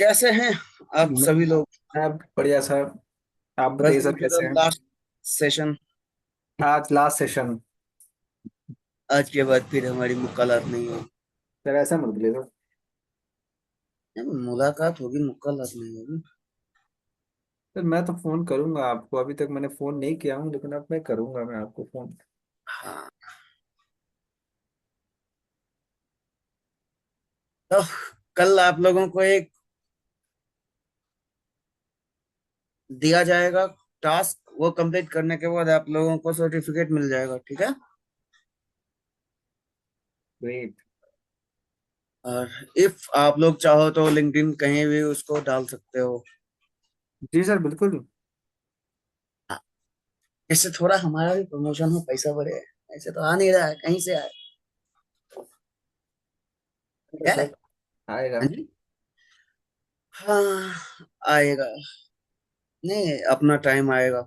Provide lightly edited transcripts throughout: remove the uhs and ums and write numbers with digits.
कैसे हैं आप मैं सभी लोग। मैं बढ़िया सर। आप बताइए सर वेलकम टू द कैसे हैं। Last session. आज लास्ट सेशन। आज के बाद फिर हमारी मुलाकात नहीं होगी। सर ऐसा मत बोलिए सर। मुलाकात होगी, मुलाकात नहीं होगी। सर मैं तो फोन करूंगा आपको, अभी तक मैंने फोन नहीं किया हूँ, लेकिन अब मैं करूंगा, मैं आपको फोन। हाँ। तो कल आप लोगों को एक दिया जाएगा टास्क, वो कंप्लीट करने के बाद आप लोगों को सर्टिफिकेट मिल जाएगा, ठीक है। ग्रेट। और इफ आप लोग चाहो तो लिंक्डइन कहीं भी उसको डाल सकते हो। जी सर बिल्कुल। हाँ, इससे थोड़ा हमारा भी प्रमोशन हो, पैसा बढ़े। ऐसे तो आ नहीं रहा है, कहीं से आए। तो क्या है? सर आएगा। हाँ जी। हाँ, आएगा। नहीं, अपना टाइम आएगा।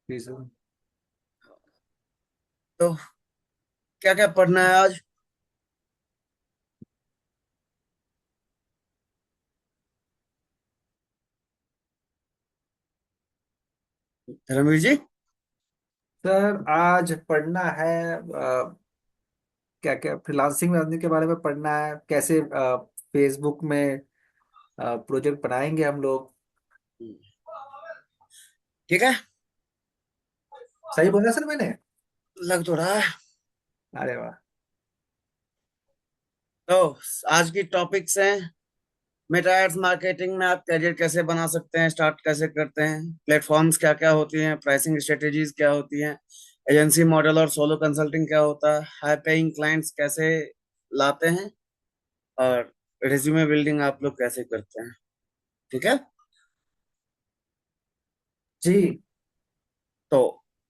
जी सर। तो क्या क्या पढ़ना है आज, धर्मवीर जी? सर आज पढ़ना है क्या क्या फ्रीलांसिंग में के बारे में पढ़ना है, कैसे फेसबुक में प्रोजेक्ट बनाएंगे हम लोग। ठीक है। सही बोला सर मैंने। लग तो रहा है। अरे वाह। तो आज की टॉपिक्स हैं, मेटा एड्स मार्केटिंग में आप करियर कैसे बना सकते हैं, स्टार्ट कैसे करते हैं, प्लेटफॉर्म्स क्या क्या होती हैं, प्राइसिंग स्ट्रेटेजीज क्या होती हैं, एजेंसी मॉडल और सोलो कंसल्टिंग क्या होता है, हाई पेइंग क्लाइंट्स कैसे लाते हैं, और रिज्यूमे बिल्डिंग आप लोग कैसे करते हैं, ठीक है। जी तो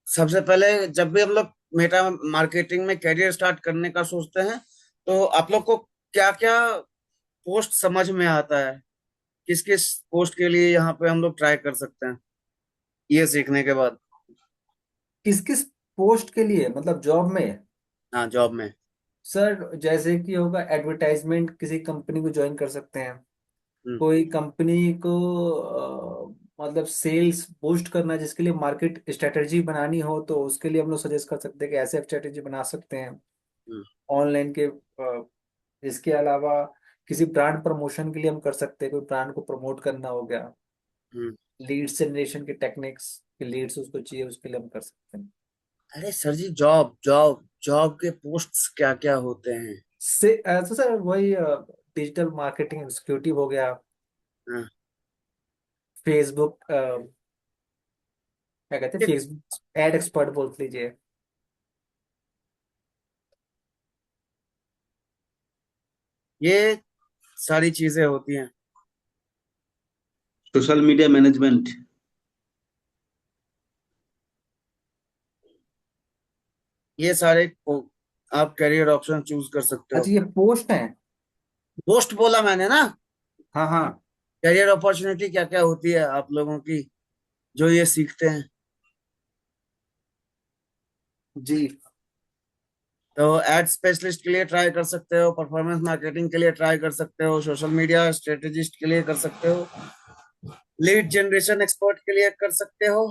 सबसे पहले जब भी हम लोग मेटा मार्केटिंग में करियर स्टार्ट करने का सोचते हैं, तो आप लोग को क्या क्या पोस्ट समझ में आता है, किस किस पोस्ट के लिए यहाँ पे हम लोग ट्राई कर सकते हैं ये सीखने के बाद। किस किस पोस्ट के लिए मतलब जॉब में। हाँ, जॉब में। सर जैसे कि होगा एडवर्टाइजमेंट, किसी कंपनी को ज्वाइन कर सकते हैं। हम्म। कोई कंपनी को मतलब सेल्स बूस्ट करना, जिसके लिए मार्केट स्ट्रेटेजी बनानी हो, तो उसके लिए हम लोग सजेस्ट कर सकते हैं कि ऐसे स्ट्रेटेजी बना सकते हैं हम्म। ऑनलाइन के। इसके अलावा किसी ब्रांड प्रमोशन के लिए हम कर सकते हैं, कोई ब्रांड को प्रमोट करना हो गया। हम्म। लीड्स जनरेशन के टेक्निक्स, लीड्स उसको चाहिए, उसके लिए हम कर सकते हैं। अरे सर जी, जॉब जॉब जॉब के पोस्ट्स क्या क्या होते हैं? से तो सर वही डिजिटल मार्केटिंग एग्जीक्यूटिव हो गया, हाँ, फेसबुक क्या कहते हैं, ये फेसबुक एड एक्सपर्ट बोल लीजिए। ये सारी चीजें होती हैं। Social media management. ये सारे आप करियर ऑप्शन चूज कर सकते अच्छा हो। ये पोस्ट है। पोस्ट बोला मैंने ना। हाँ हाँ। करियर अपॉर्चुनिटी क्या क्या होती है आप लोगों की, जो ये सीखते हैं। जी तो एड स्पेशलिस्ट के लिए ट्राई कर सकते हो, परफॉर्मेंस मार्केटिंग के लिए ट्राई कर सकते हो, सोशल मीडिया स्ट्रेटेजिस्ट के लिए कर सकते हो, लीड जनरेशन एक्सपर्ट के लिए कर सकते हो,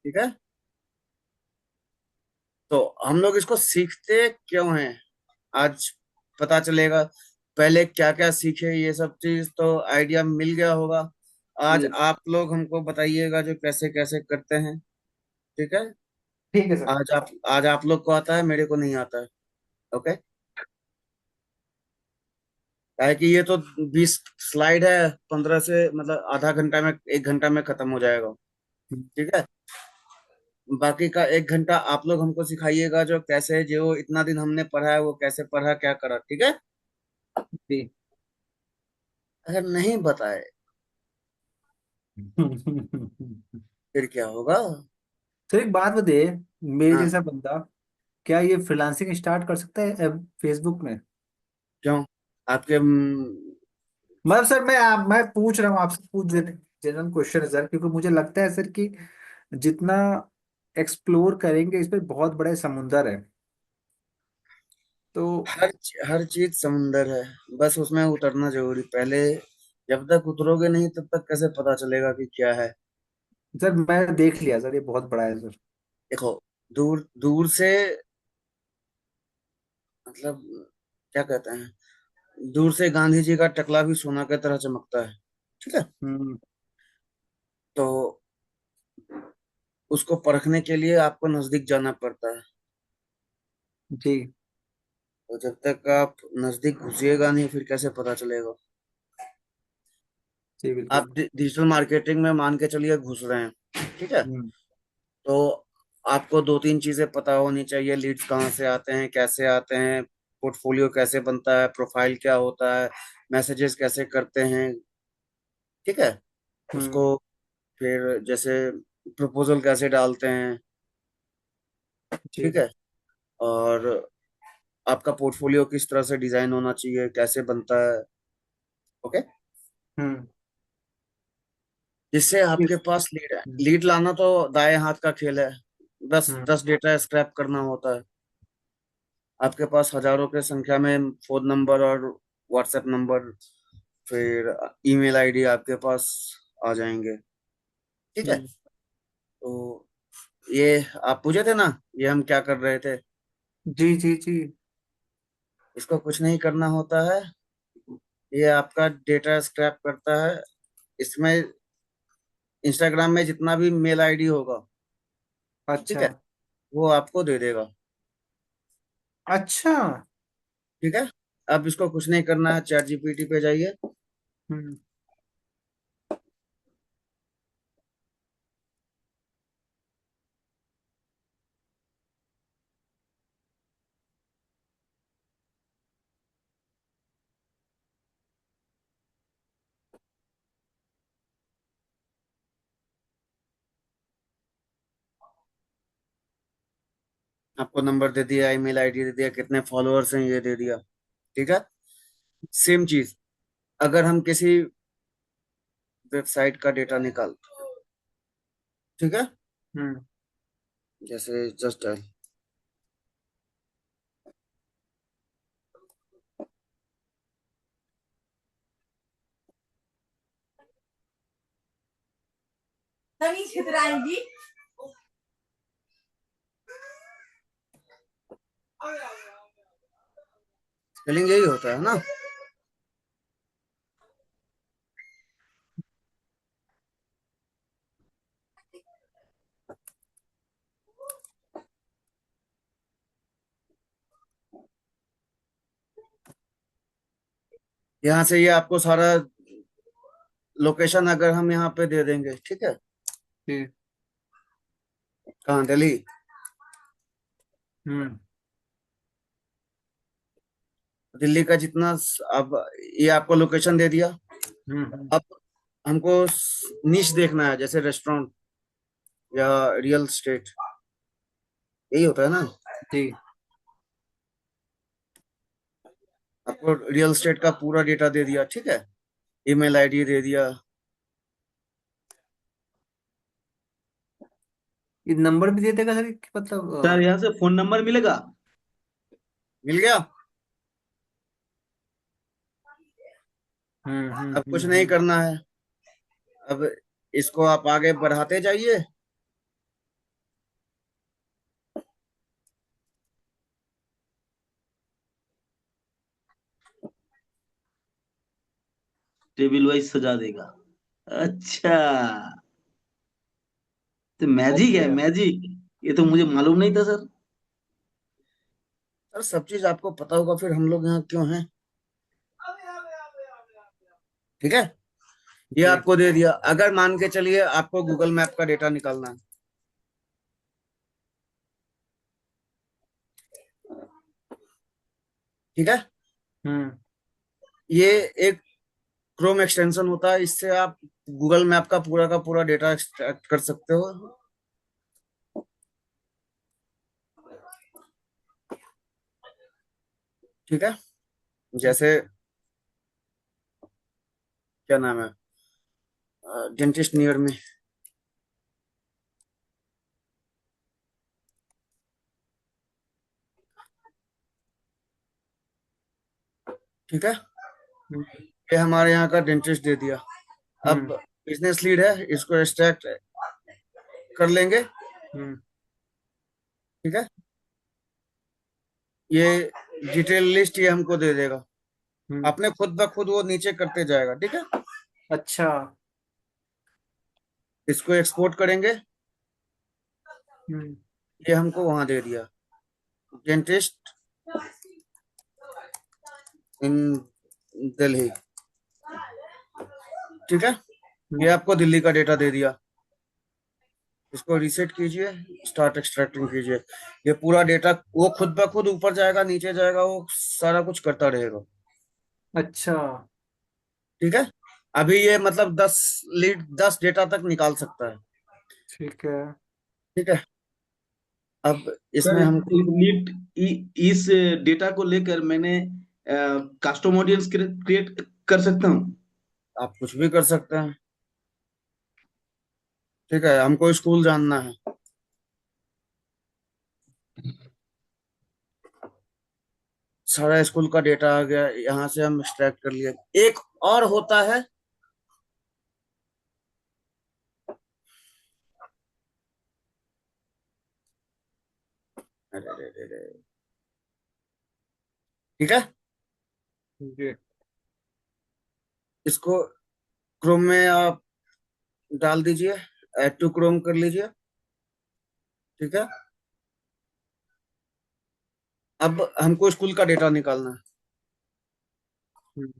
ठीक है। तो हम लोग इसको सीखते क्यों हैं, आज पता चलेगा। पहले क्या क्या सीखे, ये सब चीज तो आइडिया मिल गया होगा। आज जी। आप लोग हमको बताइएगा जो कैसे कैसे करते हैं, ठीक है। ठीक है सर। आज आप लोग को आता है, मेरे को नहीं आता है। ओके। क्या है कि ये तो 20 स्लाइड है, 15 से मतलब आधा घंटा में, 1 घंटा में खत्म हो जाएगा, ठीक है। बाकी का 1 घंटा आप लोग हमको सिखाइएगा, जो कैसे, जो इतना दिन हमने पढ़ा है वो कैसे पढ़ा, क्या करा, ठीक है। जी अगर नहीं बताए फिर क्या होगा? तो एक बात बताइए, मेरे हाँ। जैसा बंदा क्या ये फ्रीलांसिंग स्टार्ट कर सकता है फेसबुक में। क्यों? आपके मतलब सर मैं पूछ रहा हूँ आपसे, पूछ जनरल क्वेश्चन है सर, क्योंकि मुझे लगता है सर कि जितना एक्सप्लोर करेंगे इस पे बहुत बड़ा समुंदर है। तो हर चीज समुंदर है, बस उसमें उतरना जरूरी पहले। जब तक उतरोगे नहीं तब तक कैसे पता चलेगा कि क्या है। सर मैं देख लिया सर, ये बहुत बड़ा है सर। देखो, दूर दूर से, मतलब क्या कहते हैं, दूर से गांधी जी का टकला भी सोना की तरह चमकता है। ठीक है। हम्म। तो उसको परखने के लिए आपको नजदीक जाना पड़ता है। जी तो जब तक आप नजदीक घुसिएगा नहीं फिर कैसे पता चलेगा। जी आप बिल्कुल। डिजिटल मार्केटिंग में मान के चलिए घुस रहे हैं, ठीक है। हम्म। तो आपको दो तीन चीजें पता होनी चाहिए। लीड्स कहाँ से आते हैं, कैसे आते हैं, पोर्टफोलियो कैसे बनता है, प्रोफाइल क्या होता है, मैसेजेस कैसे करते हैं, ठीक है। उसको हम्म। फिर जैसे प्रपोजल कैसे डालते हैं, ठीक जी। है। और आपका पोर्टफोलियो किस तरह से डिजाइन होना चाहिए, कैसे बनता है, ओके। हम्म। जिससे आपके पास लीड है। हम्म। लीड लाना तो दाएं हाथ का खेल है। दस हम्म। 10 डेटा स्क्रैप करना होता है। आपके पास हजारों के संख्या में फोन नंबर और व्हाट्सएप नंबर, फिर ईमेल आईडी आपके पास आ जाएंगे, ठीक है। हम्म। तो ये आप पूछे थे ना, ये हम क्या कर रहे थे। जी जी जी। इसको कुछ नहीं करना होता है। ये आपका डेटा स्क्रैप करता है। इसमें इंस्टाग्राम में जितना भी मेल आईडी होगा, ठीक अच्छा। है, वो आपको दे देगा, अच्छा। ठीक है। अब इसको कुछ नहीं करना है, चैट जीपीटी पे जाइए। हम्म। आपको नंबर दे दिया, ईमेल आईडी दे दिया, कितने फॉलोअर्स हैं ये दे दिया, ठीक है। सेम चीज अगर हम किसी वेबसाइट का डेटा निकाल, ठीक है, हम्म। जैसे जस्ट तनी छितराएंगी। स्पेलिंग यही होता है ना। यहाँ से ये आपको सारा लोकेशन अगर हम यहाँ पे दे देंगे, ठीक है। जी। कहाँ, दिल्ली। हम्म। दिल्ली का जितना अब ये आपको लोकेशन दे दिया। हम्म। अब हमको निश देखना है, जैसे रेस्टोरेंट या रियल स्टेट, यही होता है ना। जी। आपको रियल स्टेट का पूरा डेटा दे दिया, ठीक है। ईमेल आईडी दे दिया। ये नंबर भी दे देगा सर कि मतलब सर यहाँ से फोन नंबर मिलेगा? मिल गया। अब कुछ नहीं हम्म। करना है। अब इसको आप आगे बढ़ाते जाइए। टेबल वाइज सजा देगा। अच्छा, तो मैजिक है, ओके। मैजिक। ये तो मुझे मालूम नहीं था सर। सर सब चीज आपको पता होगा फिर हम लोग यहाँ क्यों हैं, ठीक है। ये जी। आपको दे दिया। अगर मान के चलिए आपको गूगल मैप का डेटा निकालना है, ठीक है। हम्म। ये एक क्रोम एक्सटेंशन होता है, इससे आप गूगल मैप का पूरा डेटा एक्सट्रैक्ट कर सकते हो, ठीक है। जैसे क्या नाम है, डेंटिस्ट नियर में। ठीक है। हम्म ये हमारे यहाँ का डेंटिस्ट दे दिया। अब हम्म बिजनेस लीड है, इसको एक्सट्रैक्ट कर लेंगे। हम्म ठीक है। ये डिटेल लिस्ट ये हमको दे देगा, हम्म। अपने खुद ब खुद वो नीचे करते जाएगा। ठीक है। अच्छा। इसको एक्सपोर्ट करेंगे। हम्म ये हमको वहां दे दिया, डेंटिस्ट इन दिल्ली। ठीक है। ये हम्म। आपको दिल्ली का डेटा दे दिया। इसको रीसेट कीजिए, स्टार्ट एक्सट्रैक्टिंग कीजिए। ये पूरा डेटा वो खुद ब खुद ऊपर जाएगा, नीचे जाएगा, वो सारा कुछ करता रहेगा। अच्छा। ठीक है। अभी ये मतलब 10 डेटा तक निकाल सकता है। ठीक है। ठीक है। अब सर इसमें हम नीट इस डेटा को लेकर मैंने कस्टम ऑडियंस क्रिएट कर सकता हूँ। आप कुछ भी कर सकते हैं। ठीक है, हमको स्कूल जानना है। सारा स्कूल का डेटा आ गया, यहाँ से हम एक्सट्रैक्ट कर लिए। एक और होता है, अरे रे रे रे। ठीक है। जी। इसको क्रोम में आप डाल दीजिए, ऐड टू क्रोम कर लीजिए। ठीक है। अब हमको स्कूल का डेटा निकालना है। हम्म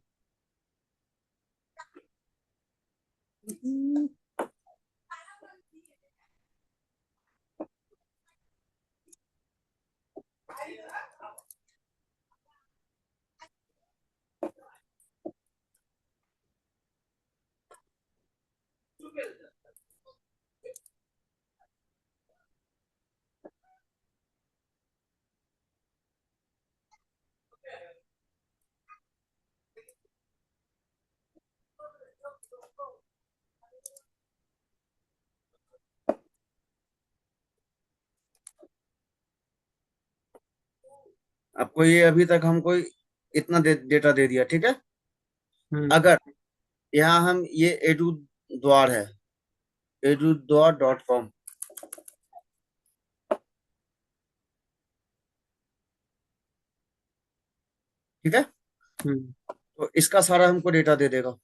आपको ये अभी तक हमको इतना डेटा दे दिया। ठीक है। हम्म अगर यहाँ हम ये एडू द्वार है, एडू द्वार डॉट कॉम। ठीक है। हम्म। तो इसका सारा हमको डेटा दे देगा।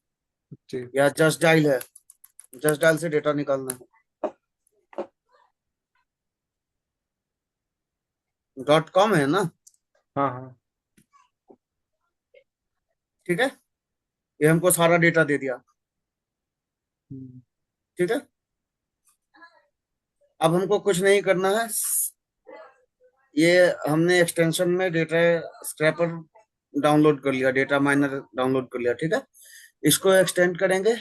जी। या जस्ट डायल है, जस्ट डायल से डेटा निकालना है। डॉट कॉम है ना। हाँ हाँ। ठीक है। ये हमको सारा डेटा दे दिया। हम्म ठीक है। अब हमको कुछ नहीं करना है। ये हमने एक्सटेंशन में डेटा स्क्रैपर डाउनलोड कर लिया, डेटा माइनर डाउनलोड कर लिया। ठीक है। इसको एक्सटेंड करेंगे।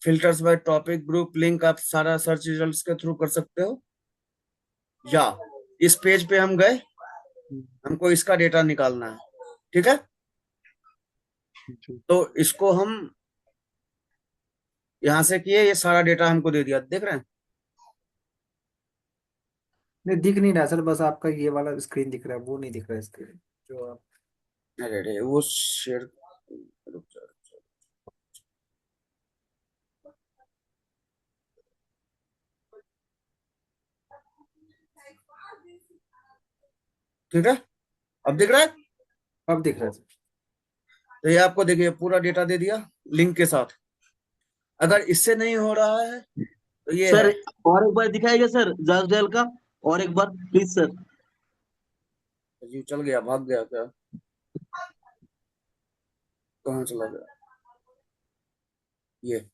Filters by topic group link आप सारा सर्च रिजल्ट्स के थ्रू कर सकते हो। या इस पेज पे हम गए, हम्म। हमको इसका डेटा निकालना है। ठीक है। जी। तो इसको हम यहां से किए, ये सारा डेटा हमको दे दिया, देख रहे हैं। नहीं दिख नहीं रहा सर, बस आपका ये वाला स्क्रीन दिख रहा है, वो नहीं दिख रहा है स्क्रीन जो आप। अरे अरे वो शेयर, रुक जाओ। ठीक है। अब दिख रहा है। अब दिख रहा है सर। तो ये आपको देखिए पूरा डेटा दे दिया लिंक के साथ। अगर इससे नहीं हो रहा है तो ये सर है। और एक बार दिखाएगा सर जस्ट डायल का, और एक बार प्लीज सर। जी चल गया, भाग गया क्या, कहाँ चला गया ये।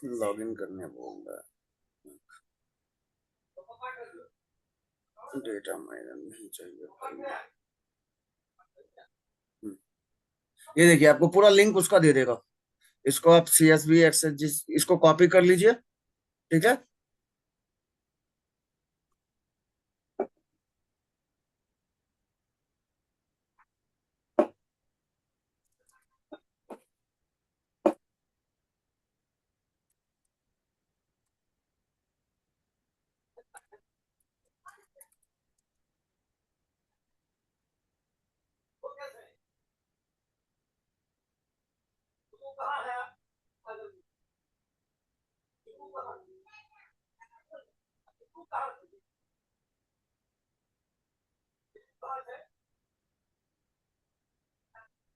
लॉगिन करने बोल रहा है, डेटा माइनर नहीं चाहिए भाई। हम्म, ये देखिए आपको पूरा लिंक उसका दे देगा। इसको आप CSV एक्सेस जिस इसको कॉपी कर लीजिए। ठीक है।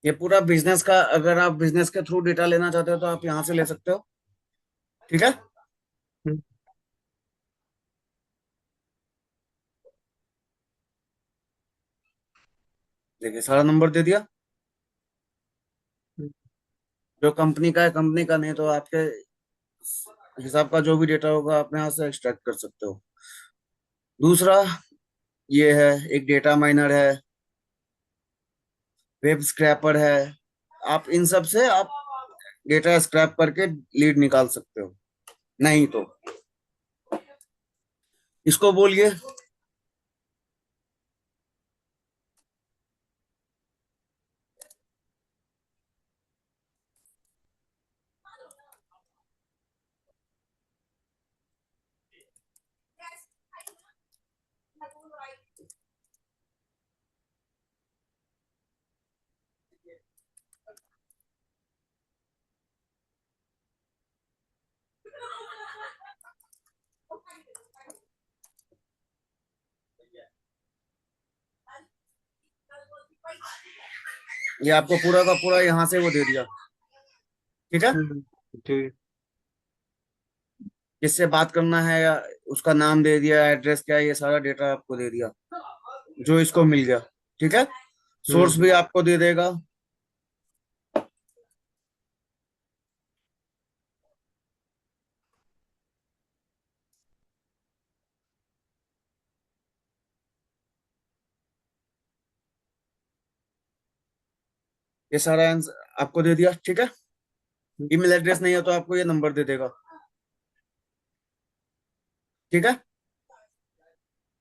ये पूरा बिजनेस का, अगर आप बिजनेस के थ्रू डेटा लेना चाहते हो तो आप यहाँ से ले सकते हो। ठीक है। हम्म, देखिए सारा नंबर दे दिया। हम्म, जो कंपनी का है, कंपनी का नहीं तो आपके हिसाब का जो भी डेटा होगा आप यहाँ से एक्सट्रैक्ट कर सकते हो। दूसरा ये है, एक डेटा माइनर है, वेब स्क्रैपर है। आप इन सब से आप डेटा स्क्रैप करके लीड निकाल सकते हो। नहीं तो इसको बोलिए। ये आपको पूरा का पूरा यहाँ से वो दे दिया। ठीक है। ठीक। किससे बात करना है या उसका नाम दे दिया, एड्रेस क्या है, ये सारा डेटा आपको दे दिया जो इसको मिल गया। ठीक है। सोर्स हम्म। भी आपको दे देगा। ये सारा आंसर आपको दे दिया। ठीक है। ईमेल एड्रेस नहीं है तो आपको ये नंबर दे देगा। ठीक है।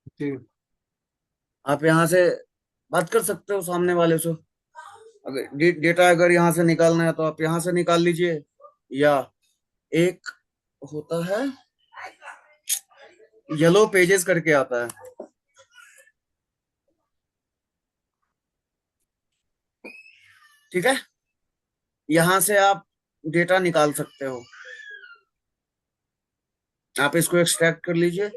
ठीक। आप यहाँ से बात कर सकते हो सामने वाले से। अगर डेटा अगर यहाँ से निकालना है तो आप यहाँ से निकाल लीजिए, या एक होता है येलो पेजेस करके आता है। ठीक है। यहाँ से आप डेटा निकाल सकते हो। आप इसको एक्सट्रैक्ट कर लीजिए,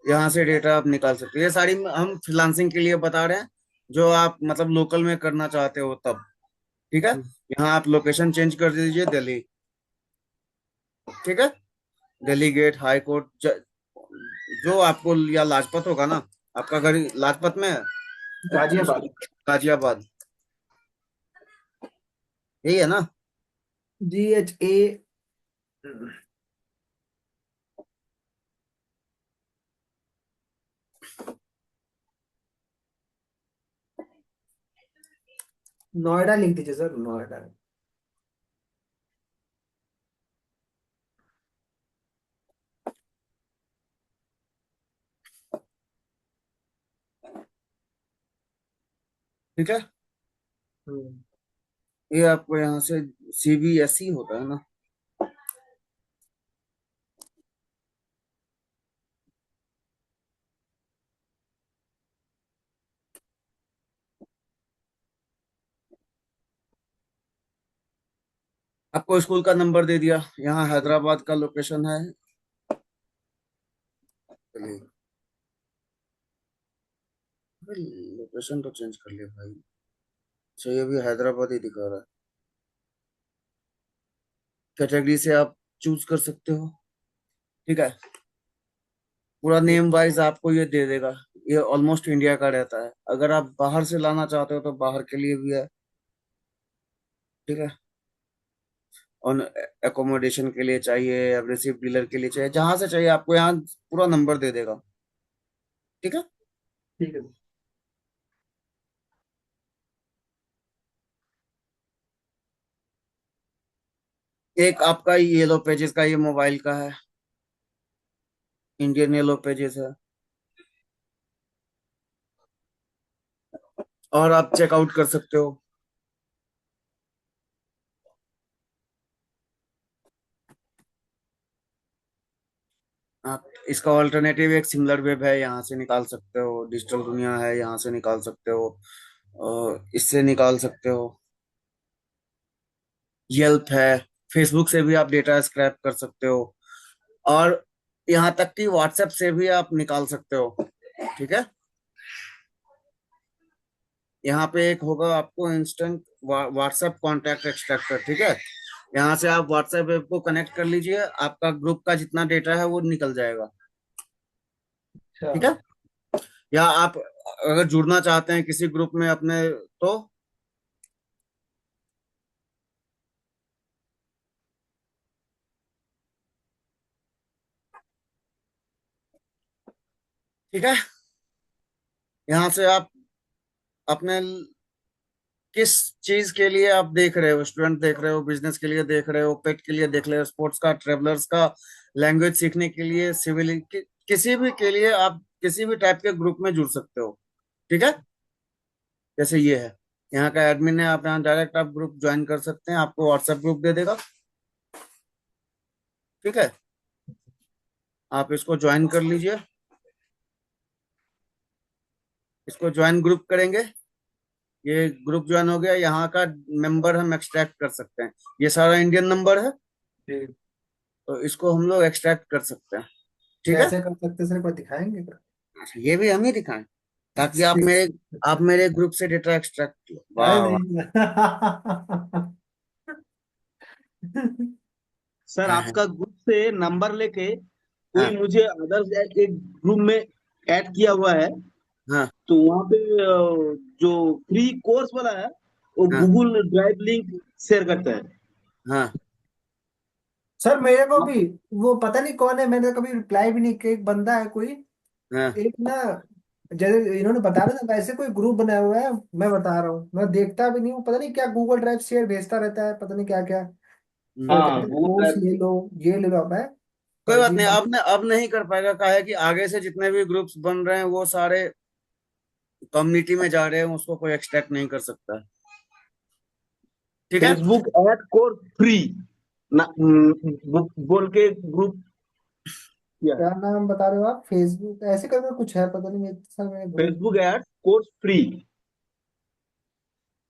यहाँ से डेटा आप निकाल सकते हो। ये सारी हम फ्रीलांसिंग के लिए बता रहे हैं, जो आप मतलब लोकल में करना चाहते हो तब। ठीक है। यहाँ आप लोकेशन चेंज कर दीजिए, दिल्ली। ठीक है। दिल्ली गेट, हाई कोर्ट, जो आपको, या लाजपत होगा ना, आपका घर लाजपत में है तो गाजियाबाद। गाजियाबाद, यही है ना। GHA। नोएडा लिख दीजिए सर, नोएडा। ठीक है। हम्म। ये आपको यहाँ से CBSE होता है ना। आपको स्कूल का नंबर दे दिया। यहाँ हैदराबाद का लोकेशन है। चलिए, लोकेशन तो चेंज कर लिया भाई। अच्छा, ये भी हैदराबाद ही दिखा रहा है। कैटेगरी से आप चूज कर सकते हो। ठीक है। पूरा नेम वाइज आपको ये दे देगा। ये ऑलमोस्ट इंडिया का रहता है। अगर आप बाहर से लाना चाहते हो तो बाहर के लिए भी है। ठीक है। और एकोमोडेशन के लिए चाहिए, एब्रेसिव डीलर के लिए चाहिए, जहां से चाहिए आपको यहाँ पूरा नंबर दे देगा। ठीक है। ठीक है। एक आपका येलो पेजेस का, ये मोबाइल का है, इंडियन येलो पेजेस है। और आप चेकआउट कर सकते हो। आप इसका ऑल्टरनेटिव एक सिमिलर वेब है, यहाँ से निकाल सकते हो। डिजिटल दुनिया है, यहाँ से निकाल सकते हो। और इससे निकाल सकते हो। येल्प है। फेसबुक से भी आप डेटा स्क्रैप कर सकते हो। और यहाँ तक कि व्हाट्सएप से भी आप निकाल सकते हो। ठीक है, यहाँ पे एक होगा आपको इंस्टेंट व्हाट्सएप कॉन्टैक्ट एक्सट्रैक्टर। ठीक है, यहाँ से आप व्हाट्सएप ऐप को कनेक्ट कर लीजिए, आपका ग्रुप का जितना डेटा है वो निकल जाएगा। अच्छा। ठीक है, या आप अगर जुड़ना चाहते हैं किसी ग्रुप में अपने, तो ठीक है, यहाँ से आप अपने किस चीज के लिए आप देख रहे हो, स्टूडेंट देख रहे हो, बिजनेस के लिए देख रहे हो, पेट के लिए देख रहे हो, स्पोर्ट्स का, ट्रेवलर्स का, लैंग्वेज सीखने के लिए, किसी भी के लिए आप किसी भी टाइप के ग्रुप में जुड़ सकते हो। ठीक है, जैसे ये है, यहाँ का एडमिन है, आप यहाँ डायरेक्ट आप ग्रुप ज्वाइन कर सकते हैं, आपको व्हाट्सएप ग्रुप दे देगा। ठीक है, आप इसको ज्वाइन कर लीजिए, इसको ज्वाइन ग्रुप करेंगे, ये ग्रुप ज्वाइन हो गया, यहाँ का मेंबर हम एक्सट्रैक्ट कर सकते हैं, ये सारा इंडियन नंबर है, जी। तो इसको हम लोग एक्सट्रैक्ट कर सकते हैं। ठीक है, कैसे कर सकते हैं सर, एक बार दिखाएंगे क्या? अच्छा, ये भी हम ही दिखाएं ताकि आप मेरे ग्रुप से डेटा एक्सट्रैक्ट लो। अरे वाह वाह। नहीं। सर हाँ आपका ग्रुप से नंबर लेके हाँ कोई मुझे अदर एक ग्रुप में ऐड किया हुआ है, हाँ तो वहाँ पे जो फ्री कोर्स वाला है वो हाँ गूगल ड्राइव लिंक शेयर करता है। हाँ सर मेरे को भी वो पता नहीं कौन है, मैंने कभी रिप्लाई भी नहीं किया, एक बंदा है कोई, हाँ एक ना, जैसे इन्होंने बता रहा था वैसे कोई ग्रुप बनाया हुआ है, मैं बता रहा हूँ, मैं देखता भी नहीं हूँ, पता नहीं क्या गूगल ड्राइव शेयर भेजता रहता है, पता नहीं क्या क्या, फिर हाँ कहते हैं गूगल कोर्स ले ड्राइव। लो, ये ले लो। मैं कोई कर बात नहीं, दिया। अब नहीं कर पाएगा, कहा है कि आगे से जितने भी ग्रुप्स बन रहे हैं वो सारे कम्युनिटी में जा रहे हैं, उसको कोई एक्सट्रैक्ट नहीं कर सकता। ठीक है, फेसबुक ऐड कोर्स फ्री ना, बोल के ग्रुप किया क्या है। नाम बता रहे हो आप? फेसबुक ऐसे करके कुछ है, पता नहीं मेरे सर, मेरे group. Facebook ad course free.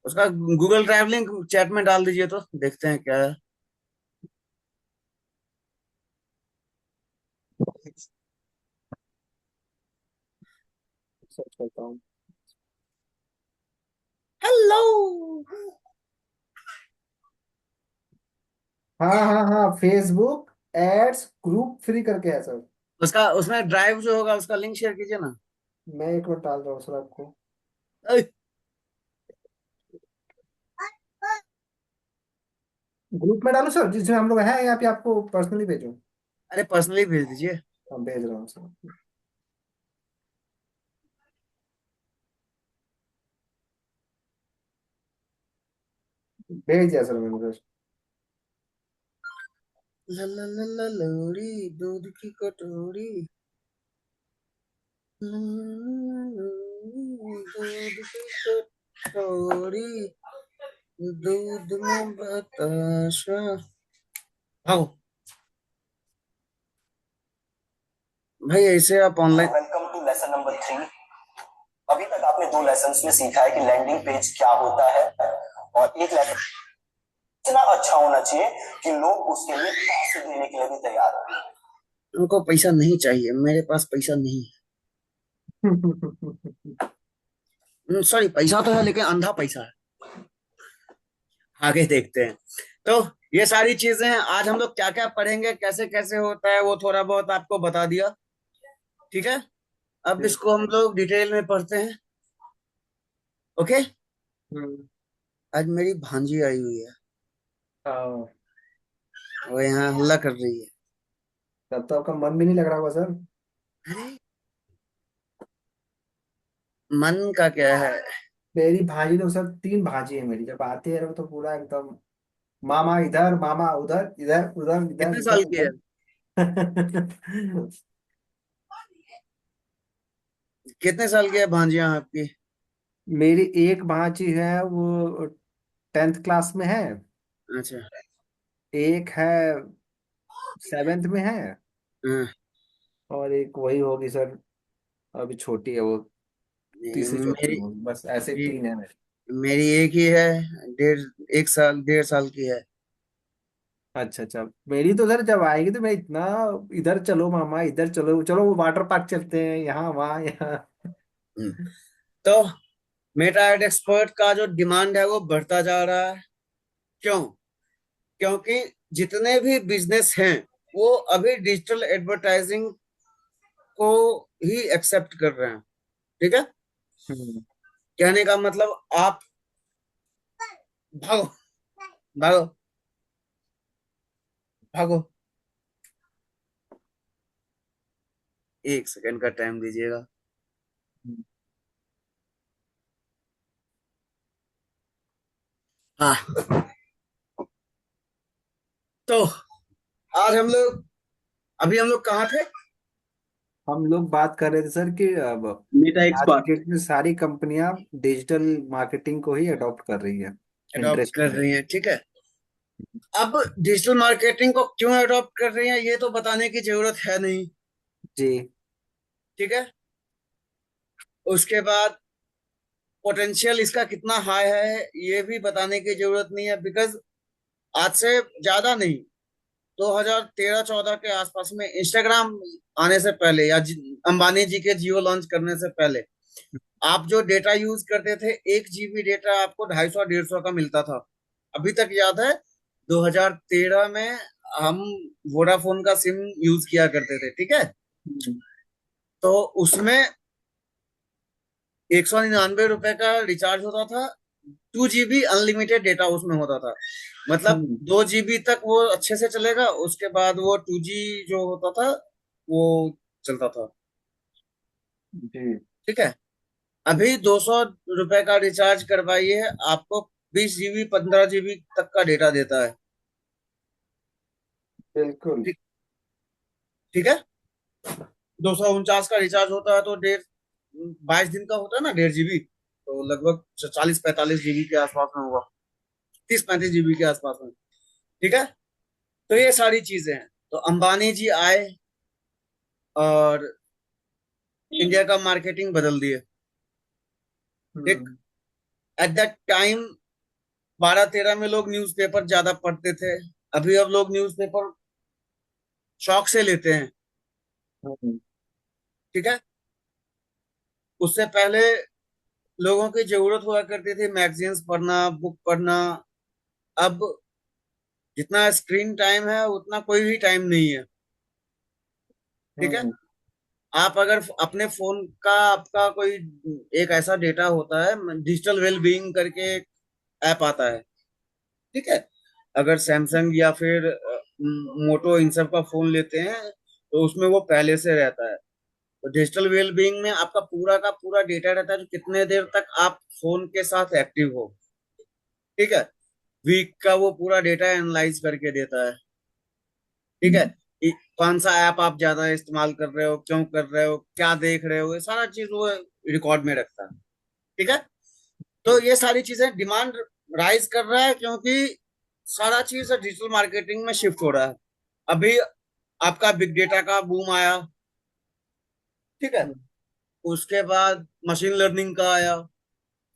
उसका गूगल ड्राइव लिंक चैट में डाल दीजिए तो देखते हैं क्या है। सर्च करता हूँ। हेलो। हाँ हाँ हाँ, फेसबुक एड्स ग्रुप फ्री करके है सर। उसका उसमें ड्राइव जो होगा उसका लिंक शेयर कीजिए ना। मैं एक मिनट डाल रहा हूँ सर आपको। अरे ग्रुप में डालो सर जिसमें हम लोग हैं, या फिर आपको पर्सनली भेजूं? अरे पर्सनली भेज दीजिए। हाँ भेज रहा हूँ सर। भेज दिया सर मैंने सर। ला ला ला ला लोरी, दूध की कटोरी, दूध की कटोरी, दूध में बताशा। आओ भाई, ऐसे आप online. Welcome to lesson number 3। अभी तक आपने 2 लेसन में सीखा है कि लैंडिंग पेज क्या होता है, और एक लेसन इतना अच्छा होना चाहिए कि लोग उसके लिए पैसे देने के लिए भी तैयार हो। उनको पैसा नहीं चाहिए, मेरे पास पैसा नहीं है। सॉरी, पैसा तो है लेकिन अंधा पैसा है। आगे देखते हैं। तो ये सारी चीजें आज हम लोग क्या क्या पढ़ेंगे, कैसे कैसे होता है, वो थोड़ा बहुत आपको बता दिया। ठीक है, अब ठीक। इसको हम लोग डिटेल में पढ़ते हैं। ओके, हम्म। आज मेरी भांजी आई हुई है, हाँ, वो यहाँ हल्ला कर रही है। तब तो आपका मन भी नहीं लग रहा होगा सर। अरे मन का क्या है। मेरी भाजी तो सर, 3 भाजी है मेरी, जब आती है तो पूरा एकदम मामा इधर, मामा उधर, इधर उधर, इधर कितने साल उधर की है, उधर। कितने साल की है भांजिया आपकी। मेरी एक भांजी है, वो 10th क्लास में है। अच्छा। एक है 7th में है। हाँ, और एक वही होगी सर, अभी छोटी है वो, तीसरी चौथी मेरी में होगी, बस ऐसे मेरी 3 है मेरे। मेरी एक ही है, डेढ़ 1 साल 1.5 साल की है। अच्छा अच्छा, मेरी तो सर जब आएगी तो मैं इतना, इधर चलो मामा, इधर चलो, चलो वो वाटर पार्क चलते हैं, यहाँ वहाँ यहाँ। हम्म। तो मेटा एड एक्सपर्ट का जो डिमांड है वो बढ़ता जा रहा है। क्यों? क्योंकि जितने भी बिजनेस हैं वो अभी डिजिटल एडवर्टाइजिंग को ही एक्सेप्ट कर रहे हैं। ठीक है। हम्म। कहने का मतलब आप भागो, भागो, भागो, 1 सेकंड का टाइम दीजिएगा। हाँ। तो आज हम लोग अभी हम लोग कहाँ थे? हम लोग बात कर रहे थे सर कि अब मेटा आज की एक्सपर्ट। डेट में सारी कंपनियां डिजिटल मार्केटिंग को ही अडॉप्ट कर रही है, अडॉप्ट कर इंटरेस्टेड है। रही हैं। ठीक है। अब डिजिटल मार्केटिंग को क्यों अडॉप्ट कर रही हैं ये तो बताने की जरूरत है नहीं। जी। ठीक है। उसके बाद पोटेंशियल इसका कितना हाई है ये भी बताने की जरूरत नहीं है, बिकॉज आज से ज्यादा नहीं, 2013-14 के आसपास में इंस्टाग्राम आने से पहले या अंबानी जी के जियो लॉन्च करने से पहले आप जो डेटा यूज करते थे, 1 GB डेटा आपको 250-150 का मिलता था। अभी तक याद है, 2013 में हम वोडाफोन का सिम यूज किया करते थे। ठीक है। हम्म। तो उसमें 199 रुपए का रिचार्ज होता था, 2 GB अनलिमिटेड डेटा उसमें होता था। मतलब हम्म। 2 GB तक वो अच्छे से चलेगा, उसके बाद वो 2G जो होता था वो चलता था। जी। ठीक है। अभी 200 रुपए का रिचार्ज करवाइए, आपको 20 GB 15 GB तक का डेटा देता है। बिल्कुल। ठीक। ठीक है। 249 का रिचार्ज होता है तो 22 दिन का होता है ना, 1.5 GB, तो लगभग 40-45 GB के आसपास में होगा, 30-35 GB के आसपास में। ठीक है। तो ये सारी चीजें हैं। तो अंबानी जी आए और इंडिया का मार्केटिंग बदल दिए। ठीक। हम्म। एट दैट टाइम 12-13 में लोग न्यूज़पेपर ज्यादा पढ़ते थे। अभी अब लोग न्यूज़पेपर शौक से लेते हैं। हम्म। ठीक है। उससे पहले लोगों की जरूरत हुआ करती थी मैगजीन्स पढ़ना, बुक पढ़ना। अब जितना स्क्रीन टाइम है उतना कोई भी टाइम नहीं है। ठीक है। हम्म। आप अगर अपने फोन का आपका कोई एक ऐसा डेटा होता है, डिजिटल वेलबींग करके एक ऐप आता है। ठीक है। अगर सैमसंग या फिर मोटो इन सब का फोन लेते हैं तो उसमें वो पहले से रहता है। तो डिजिटल वेलबींग में आपका पूरा का पूरा डेटा रहता है, जो कितने देर तक आप फोन के साथ एक्टिव हो। ठीक है। वीक का वो पूरा डेटा एनालाइज करके देता है। ठीक है। कौन सा ऐप आप ज्यादा इस्तेमाल कर रहे हो, क्यों कर रहे हो, क्या देख रहे हो, ये सारा चीज वो रिकॉर्ड में रखता है। ठीक है। तो ये सारी चीजें डिमांड राइज कर रहा है, क्योंकि सारा चीज डिजिटल मार्केटिंग में शिफ्ट हो रहा है। अभी आपका बिग डेटा का बूम आया। ठीक है। उसके बाद मशीन लर्निंग का आया।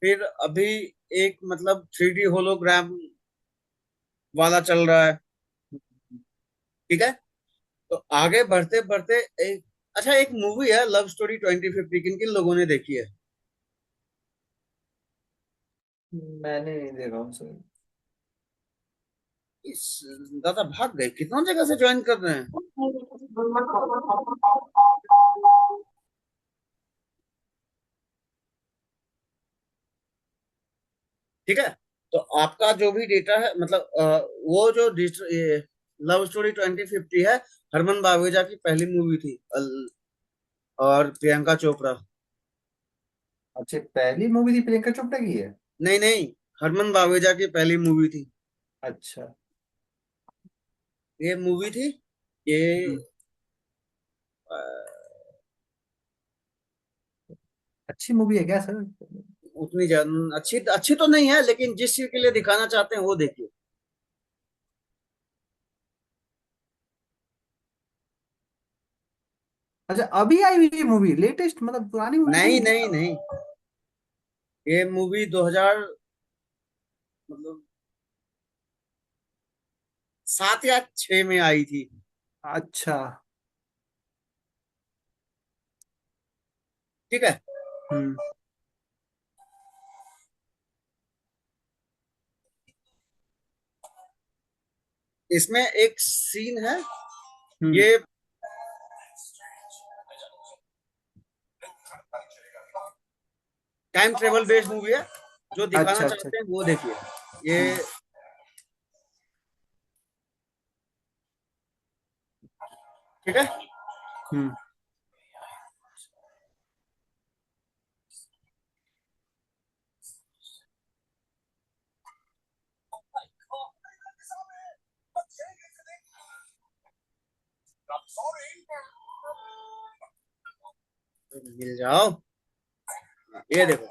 फिर अभी एक मतलब 3D होलोग्राम वाला चल रहा है। ठीक है। तो आगे बढ़ते बढ़ते एक, अच्छा, एक मूवी है लव स्टोरी 2050, किन किन लोगों ने देखी है? मैंने नहीं देखा हूँ सर। इस दादा भाग गए, कितना जगह से ज्वाइन कर रहे हैं। ठीक है। तो आपका जो भी डेटा है, मतलब वो जो लव स्टोरी 2050 है, हरमन बावेजा की पहली मूवी थी, और प्रियंका चोपड़ा। अच्छा, पहली मूवी थी प्रियंका चोपड़ा की है? नहीं नहीं, हरमन बावेजा की पहली मूवी थी। अच्छा। ये मूवी थी। ये हम्म। अ, अच्छी मूवी है क्या सर? उतनी ज्यादा अच्छी अच्छी तो नहीं है, लेकिन जिस चीज के लिए दिखाना चाहते हैं वो देखिए। अच्छा, अभी आई हुई मूवी, लेटेस्ट मतलब पुरानी मूवी नहीं नहीं है? नहीं नहीं, ये मूवी 2000 मतलब 2007 या 2006 में आई थी। अच्छा। ठीक है। हम्म इसमें एक सीन है, हम्म। ये टाइम ट्रेवल बेस्ड मूवी है, जो दिखाना अच्छा अच्छा। चाहते हैं वो देखिए। ये हम्म ठीक है। हम्म। मिल जाओ, ये देखो।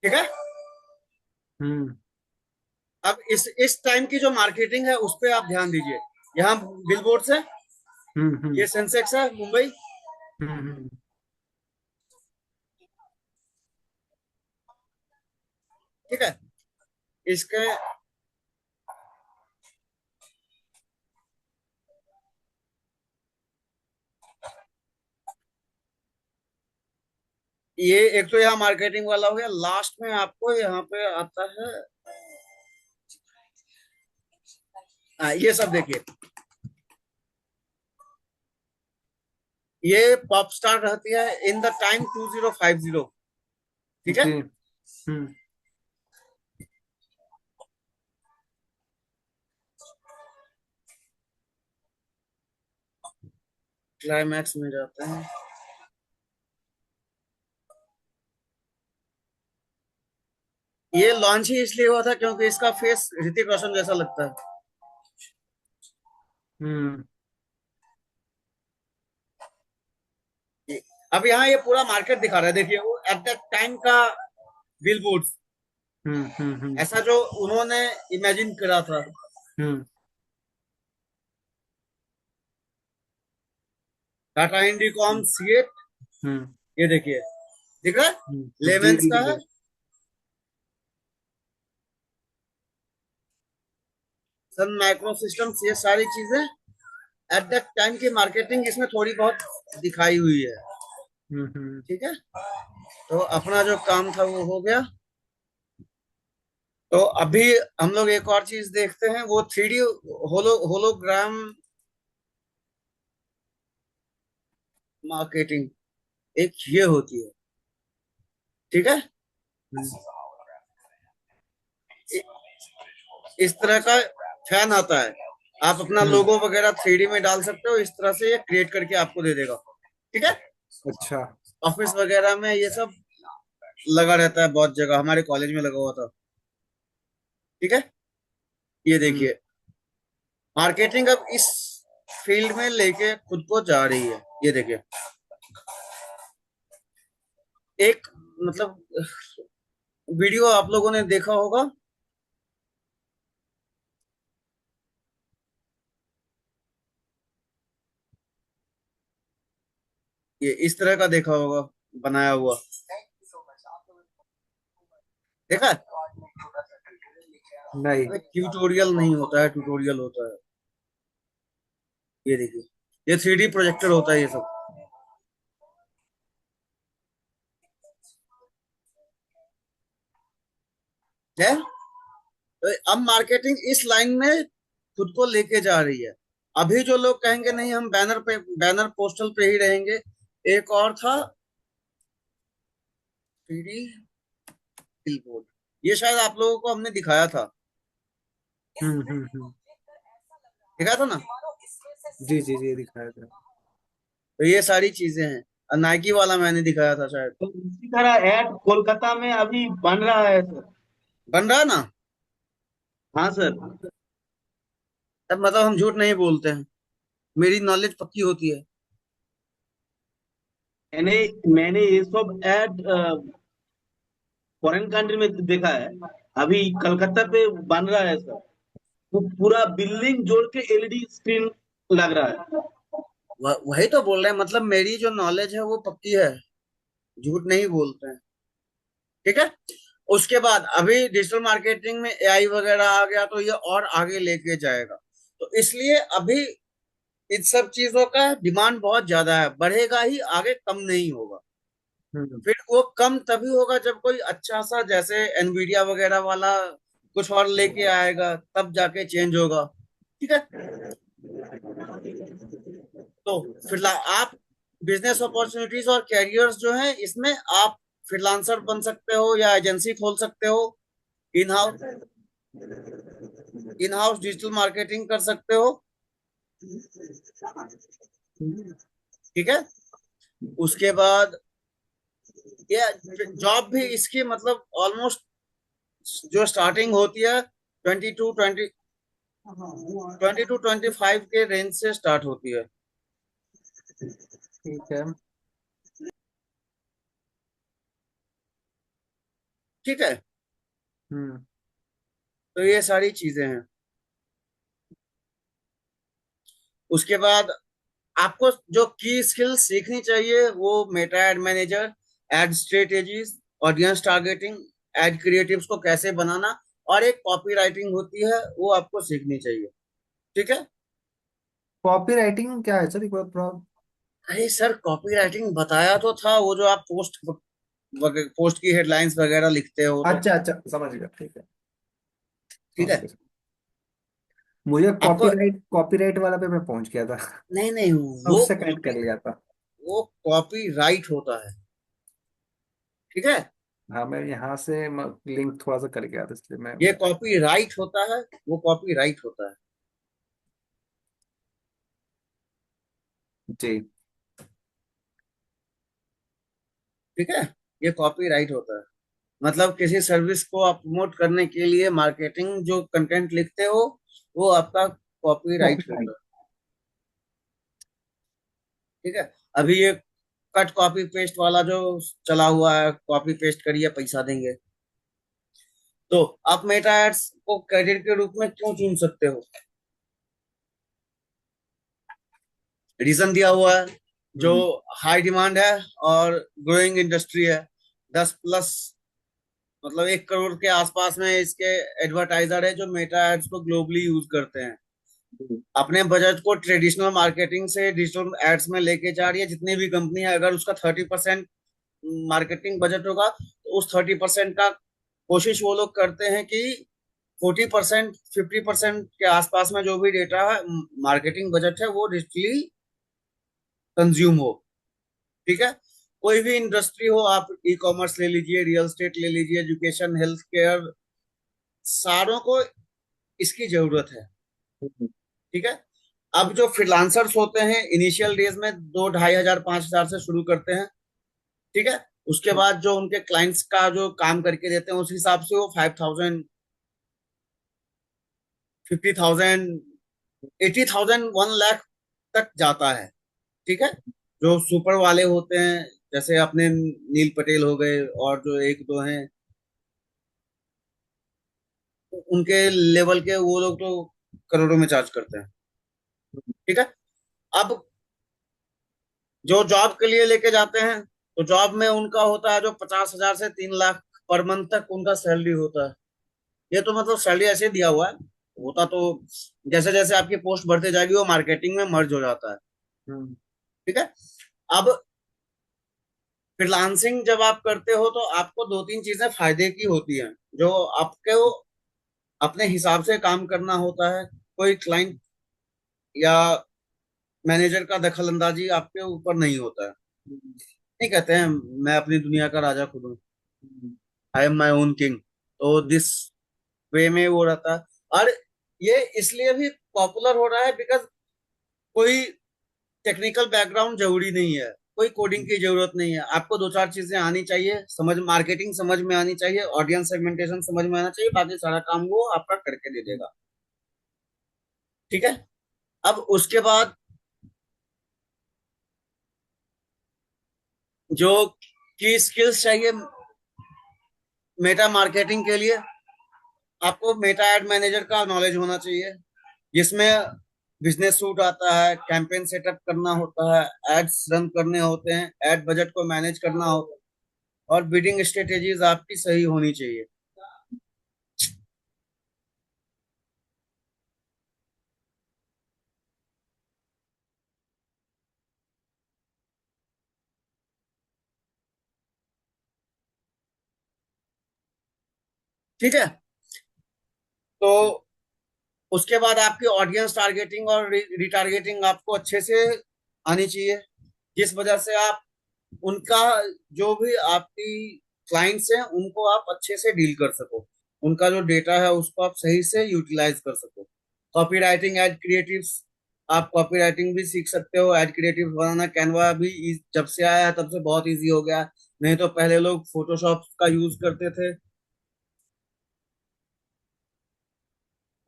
ठीक है। हम्म अब इस टाइम की जो मार्केटिंग है उस पे आप ध्यान दीजिए। यहाँ बिलबोर्ड है, हम्म। ये सेंसेक्स है मुंबई। हम्म। ठीक है। इसके ये एक तो यहाँ मार्केटिंग वाला हो गया, लास्ट में आपको यहाँ पे आता है। ये सब देखिए। ये पॉप स्टार रहती है इन द टाइम 2050। ठीक है। जी। हम्म। क्लाइमैक्स में जाते हैं। ये लॉन्च ही इसलिए हुआ था क्योंकि इसका फेस ऋतिक रोशन जैसा लगता है। हम्म अब यहाँ ये पूरा मार्केट दिखा रहा है, देखिए वो एट दैट टाइम का बिलबोर्ड, हम्म। ऐसा जो उन्होंने इमेजिन करा था। हम्म टाटा इंडिकॉम सीएट, हम्म ये देखिए, दिख रहा है, जी लेवेंस जी का जी। है, सन माइक्रो सिस्टम्स, ये सारी चीजें एट दैट टाइम की मार्केटिंग इसमें थोड़ी बहुत दिखाई हुई है। हम्म। ठीक है। तो अपना जो काम था वो हो गया। तो अभी हम लोग एक और चीज देखते हैं, वो 3D होलोग्राम मार्केटिंग, एक ये होती है। ठीक है। हम्म। इ- इस तरह का फैन आता है, आप अपना हम्म। लोगो वगैरह 3D में डाल सकते हो, इस तरह से ये क्रिएट करके आपको दे देगा। ठीक है। अच्छा। ऑफिस वगैरह में ये सब लगा रहता है, बहुत जगह हमारे कॉलेज में लगा हुआ था। ठीक है। ये हम्म देखिए, मार्केटिंग अब इस फील्ड में लेके खुद को जा रही है। ये देखिए, एक मतलब वीडियो आप लोगों ने देखा होगा, ये इस तरह का देखा होगा, बनाया हुआ, देखा है? नहीं। ट्यूटोरियल नहीं होता है, ट्यूटोरियल होता है। ये देखिए, ये 3D प्रोजेक्टर होता है ये सब। है। तो अब मार्केटिंग इस लाइन में खुद को लेके जा रही है। अभी जो लोग कहेंगे नहीं हम बैनर पे, बैनर पोस्टल पे ही रहेंगे, एक और था 3D बिलबोर्ड, ये शायद आप लोगों को हमने दिखाया था। हम्म। दिखाया था ना। जी जी जी, दिखाया था। तो ये सारी चीजें हैं, नाइकी वाला मैंने दिखाया था शायद। तो इसी तरह ऐड कोलकाता में अभी बन रहा है सर। बन रहा है ना। हाँ सर। अब मतलब हम झूठ नहीं बोलते हैं, मेरी नॉलेज पक्की होती है। मैंने मैंने ये सब ऐड फॉरेन कंट्री में देखा है। अभी कलकत्ता पे बन रहा है सर। वो पूरा बिल्डिंग जोड़ के एलईडी स्क्रीन लग रहा है। वही तो बोल रहे हैं, मतलब मेरी जो नॉलेज है वो पक्की है, झूठ नहीं बोलते हैं। ठीक है। उसके बाद अभी डिजिटल मार्केटिंग में एआई वगैरह आ गया तो ये और आगे लेके जाएगा। तो इसलिए अभी इन सब चीजों का डिमांड बहुत ज्यादा है, बढ़ेगा ही, आगे कम नहीं होगा। हम्म। फिर वो कम तभी होगा जब कोई अच्छा सा जैसे एनवीडिया वगैरह वाला कुछ और लेके आएगा, तब जाके चेंज होगा। ठीक है। तो फिलहाल आप बिजनेस अपॉर्चुनिटीज और कैरियर्स जो है इसमें आप फ्रीलांसर बन सकते हो या एजेंसी खोल सकते हो, in house in house digital marketing कर सकते हो। ठीक है। उसके बाद ये जॉब भी इसकी मतलब ऑलमोस्ट जो स्टार्टिंग होती है 20 टू 25 के रेंज से स्टार्ट होती है। ठीक है। ठीक है। हम्म। तो ये सारी चीजें हैं। उसके बाद आपको जो की स्किल्स सीखनी चाहिए वो Meta ad manager, ad strategies, audience targeting, ad creatives को कैसे बनाना, और एक कॉपी राइटिंग होती है वो आपको सीखनी चाहिए। ठीक है। कॉपी राइटिंग क्या है सर, एक बार अरे सर, कॉपी राइटिंग बताया तो था, वो जो आप पोस्ट की हेडलाइंस वगैरह लिखते हो तो। अच्छा अच्छा, समझ गया, ठीक है। ठीक समझ है। गया। मुझे आपको कॉपीराइट वाला पे मैं पहुंच गया था। नहीं नहीं, मैं वो उससे कनेक्ट कर कॉपी लिया था। वो कॉपी राइट होता है। ठीक है। हाँ, मैं यहाँ से लिंक थोड़ा सा कर गया था, इसलिए मैं। ये कॉपी राइट होता है, वो कॉपी राइट होता है। जी। ठीक है। ये कॉपी राइट होता है, मतलब किसी सर्विस को आप प्रमोट करने के लिए मार्केटिंग जो कंटेंट लिखते हो वो आपका कॉपी राइट कॉपीराइट। होता है। ठीक है। अभी ये कट कॉपी पेस्ट वाला जो चला हुआ है, कॉपी पेस्ट करिए पैसा देंगे, तो आप मेटा एड्स को करियर के रूप में क्यों चुन सकते हो? रीजन दिया हुआ है, जो हम्म। हाई डिमांड है और ग्रोइंग इंडस्ट्री है। 10+ मतलब 1 करोड़ के आसपास में इसके एडवर्टाइजर है जो मेटा एड्स को ग्लोबली यूज करते हैं। अपने बजट को ट्रेडिशनल मार्केटिंग से डिजिटल एड्स में लेके जा रही है। जितनी भी कंपनी है, अगर उसका 30% मार्केटिंग बजट होगा तो उस 30% का कोशिश वो लोग करते हैं कि 40% 50% के आसपास में जो भी डेटा है, मार्केटिंग बजट है, वो डिजिटली कंज्यूम हो। ठीक है। कोई भी इंडस्ट्री हो, आप ई कॉमर्स ले लीजिए, रियल एस्टेट ले लीजिए, एजुकेशन, हेल्थ केयर, सारों को इसकी जरूरत है। हम्म। ठीक है। अब जो फ्रीलांसर्स होते हैं इनिशियल डेज में 2-2,500 5,000 से शुरू करते हैं। ठीक है। उसके बाद जो उनके क्लाइंट्स का जो काम करके देते हैं उस हिसाब से वो 5,000, 50,000, 80,000, 1 लाख तक जाता है। ठीक है। जो सुपर वाले होते हैं, जैसे अपने नील पटेल हो गए और जो एक दो हैं, उनके लेवल के वो लोग तो करोड़ों में चार्ज करते हैं। ठीक है। अब जो जॉब के लिए लेके जाते हैं तो जॉब में उनका होता है जो 50,000 से 3 लाख पर मंथ तक उनका सैलरी होता है। ये तो मतलब सैलरी ऐसे दिया हुआ है, होता तो जैसे जैसे आपकी पोस्ट बढ़ते जाएगी वो मार्केटिंग में मर्ज हो जाता है। हम्म। ठीक है। अब फ्रीलांसिंग जब आप करते हो तो आपको 2-3 चीजें फायदे की होती हैं, जो आपके अपने हिसाब से काम करना होता है। कोई क्लाइंट या मैनेजर का दखल अंदाजी आपके ऊपर नहीं होता है। नहीं कहते हैं मैं अपनी दुनिया का राजा खुद हूँ, हम्म। I am my own king. तो दिस वे में वो रहता है। और ये इसलिए भी पॉपुलर हो रहा है बिकॉज कोई टेक्निकल बैकग्राउंड जरूरी नहीं है, कोई कोडिंग की जरूरत नहीं है। आपको 2-4 चीजें आनी चाहिए, समझ मार्केटिंग समझ में आनी चाहिए, ऑडियंस सेगमेंटेशन समझ में आना चाहिए, बाकी सारा काम वो आपका करके दे देगा। ठीक है। अब उसके बाद जो की स्किल्स चाहिए मेटा मार्केटिंग के लिए, आपको मेटा एड मैनेजर का नॉलेज होना चाहिए, जिसमें बिजनेस सूट आता है, कैंपेन सेटअप करना होता है, एड्स रन करने होते हैं, एड बजट को मैनेज करना होता है। और बिडिंग स्ट्रेटेजीज आपकी सही होनी चाहिए। ठीक है, तो उसके बाद आपकी ऑडियंस टारगेटिंग और रिटारगेटिंग आपको अच्छे से आनी चाहिए, जिस वजह से आप उनका, जो भी आपकी क्लाइंट्स हैं उनको आप अच्छे से डील कर सको, उनका जो डेटा है उसको आप सही से यूटिलाइज कर सको। कॉपी राइटिंग, एड क्रिएटिव्स, आप कॉपी राइटिंग भी सीख सकते हो। एड क्रिएटिव बनाना कैनवा भी जब से आया है तब से बहुत इजी हो गया। नहीं तो पहले लोग फोटोशॉप का यूज करते थे।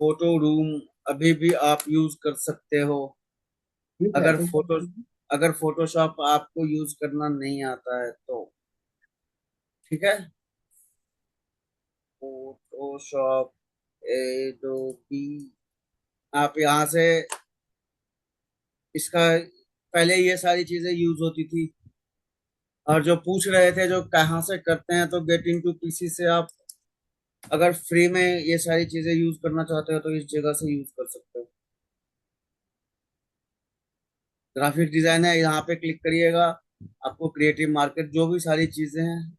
फोटो रूम अभी भी आप यूज कर सकते हो। ठीक है अगर तो फोटो अगर फोटोशॉप आपको यूज करना नहीं आता है तो, ठीक है, फोटोशॉप, एडोबी, आप यहाँ से इसका, पहले ये सारी चीजें यूज होती थी। और जो पूछ रहे थे जो कहाँ से करते हैं, तो गेट इनटू पीसी से आप अगर फ्री में ये सारी चीजें यूज करना चाहते हो तो इस जगह से यूज कर सकते हो। ग्राफिक डिजाइन है, यहाँ पे क्लिक करिएगा, आपको क्रिएटिव मार्केट जो भी सारी चीजें हैं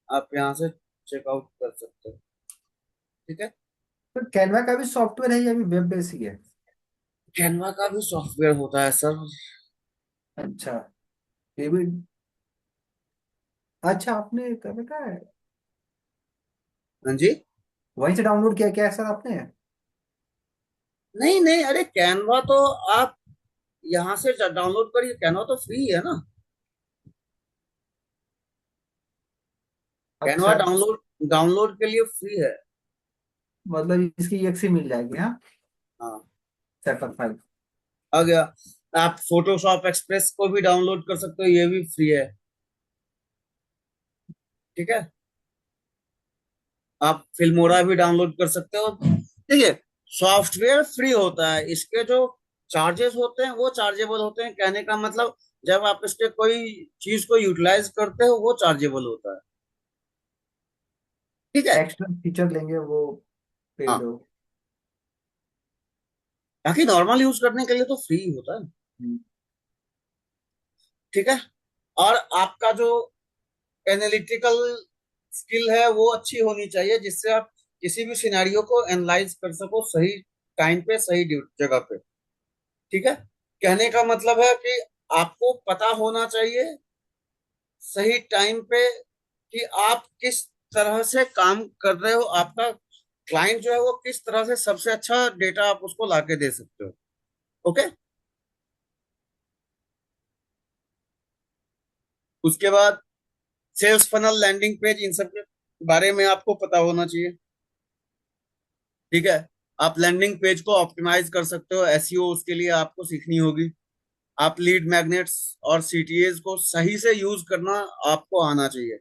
आप यहाँ से चेकआउट कर सकते हो। ठीक है, तो कैनवा का भी सॉफ्टवेयर है या भी वेब बेस ही है? कैनवा का भी सॉफ्टवेयर होता है सर। अच्छा, ये भी। अच्छा, आपने कर रखा है? हाँ जी। वहीं से डाउनलोड किया क्या है सर आपने? नहीं नहीं, अरे कैनवा तो आप यहाँ से डाउनलोड करिए, कैनवा तो फ्री है ना। कैनवा अच्छा, डाउनलोड डाउनलोड के लिए फ्री है। मतलब इसकी एक्सी मिल जाएगी, हाँ? हाँ, सेटअप फाइल। आ गया। आप फोटोशॉप एक्सप्रेस को भी डाउनलोड कर सकते हो, ये भी फ्री है। ठीक है, आप फिल्मोरा भी डाउनलोड कर सकते हो। ठीक है, सॉफ्टवेयर फ्री होता है, इसके जो चार्जेस होते हैं वो चार्जेबल होते हैं। कहने का मतलब, जब आप इसके कोई चीज को यूटिलाइज करते हो वो चार्जेबल होता है। ठीक है। एक्स्ट्रा फीचर लेंगे वो पेड हाँ, हो। बाकी नॉर्मल यूज करने के लिए तो फ्री होता है। हम्म। ठीक है, और आपका जो एनालिटिकल स्किल है वो अच्छी होनी चाहिए, जिससे आप किसी भी सिनेरियो को एनालाइज कर सको सही टाइम पे, सही जगह पे। ठीक है, कहने का मतलब है कि आपको पता होना चाहिए सही टाइम पे कि आप किस तरह से काम कर रहे हो, आपका क्लाइंट जो है वो किस तरह से सबसे अच्छा डेटा आप उसको लाके दे सकते हो। ओके, उसके बाद सेल्स फनल, लैंडिंग पेज, इन सब के बारे में आपको पता होना चाहिए। ठीक है, आप लैंडिंग पेज को ऑप्टिमाइज कर सकते हो, एसईओ उसके लिए आपको सीखनी होगी। आप लीड मैग्नेट्स और सीटीएस को सही से यूज करना आपको आना चाहिए,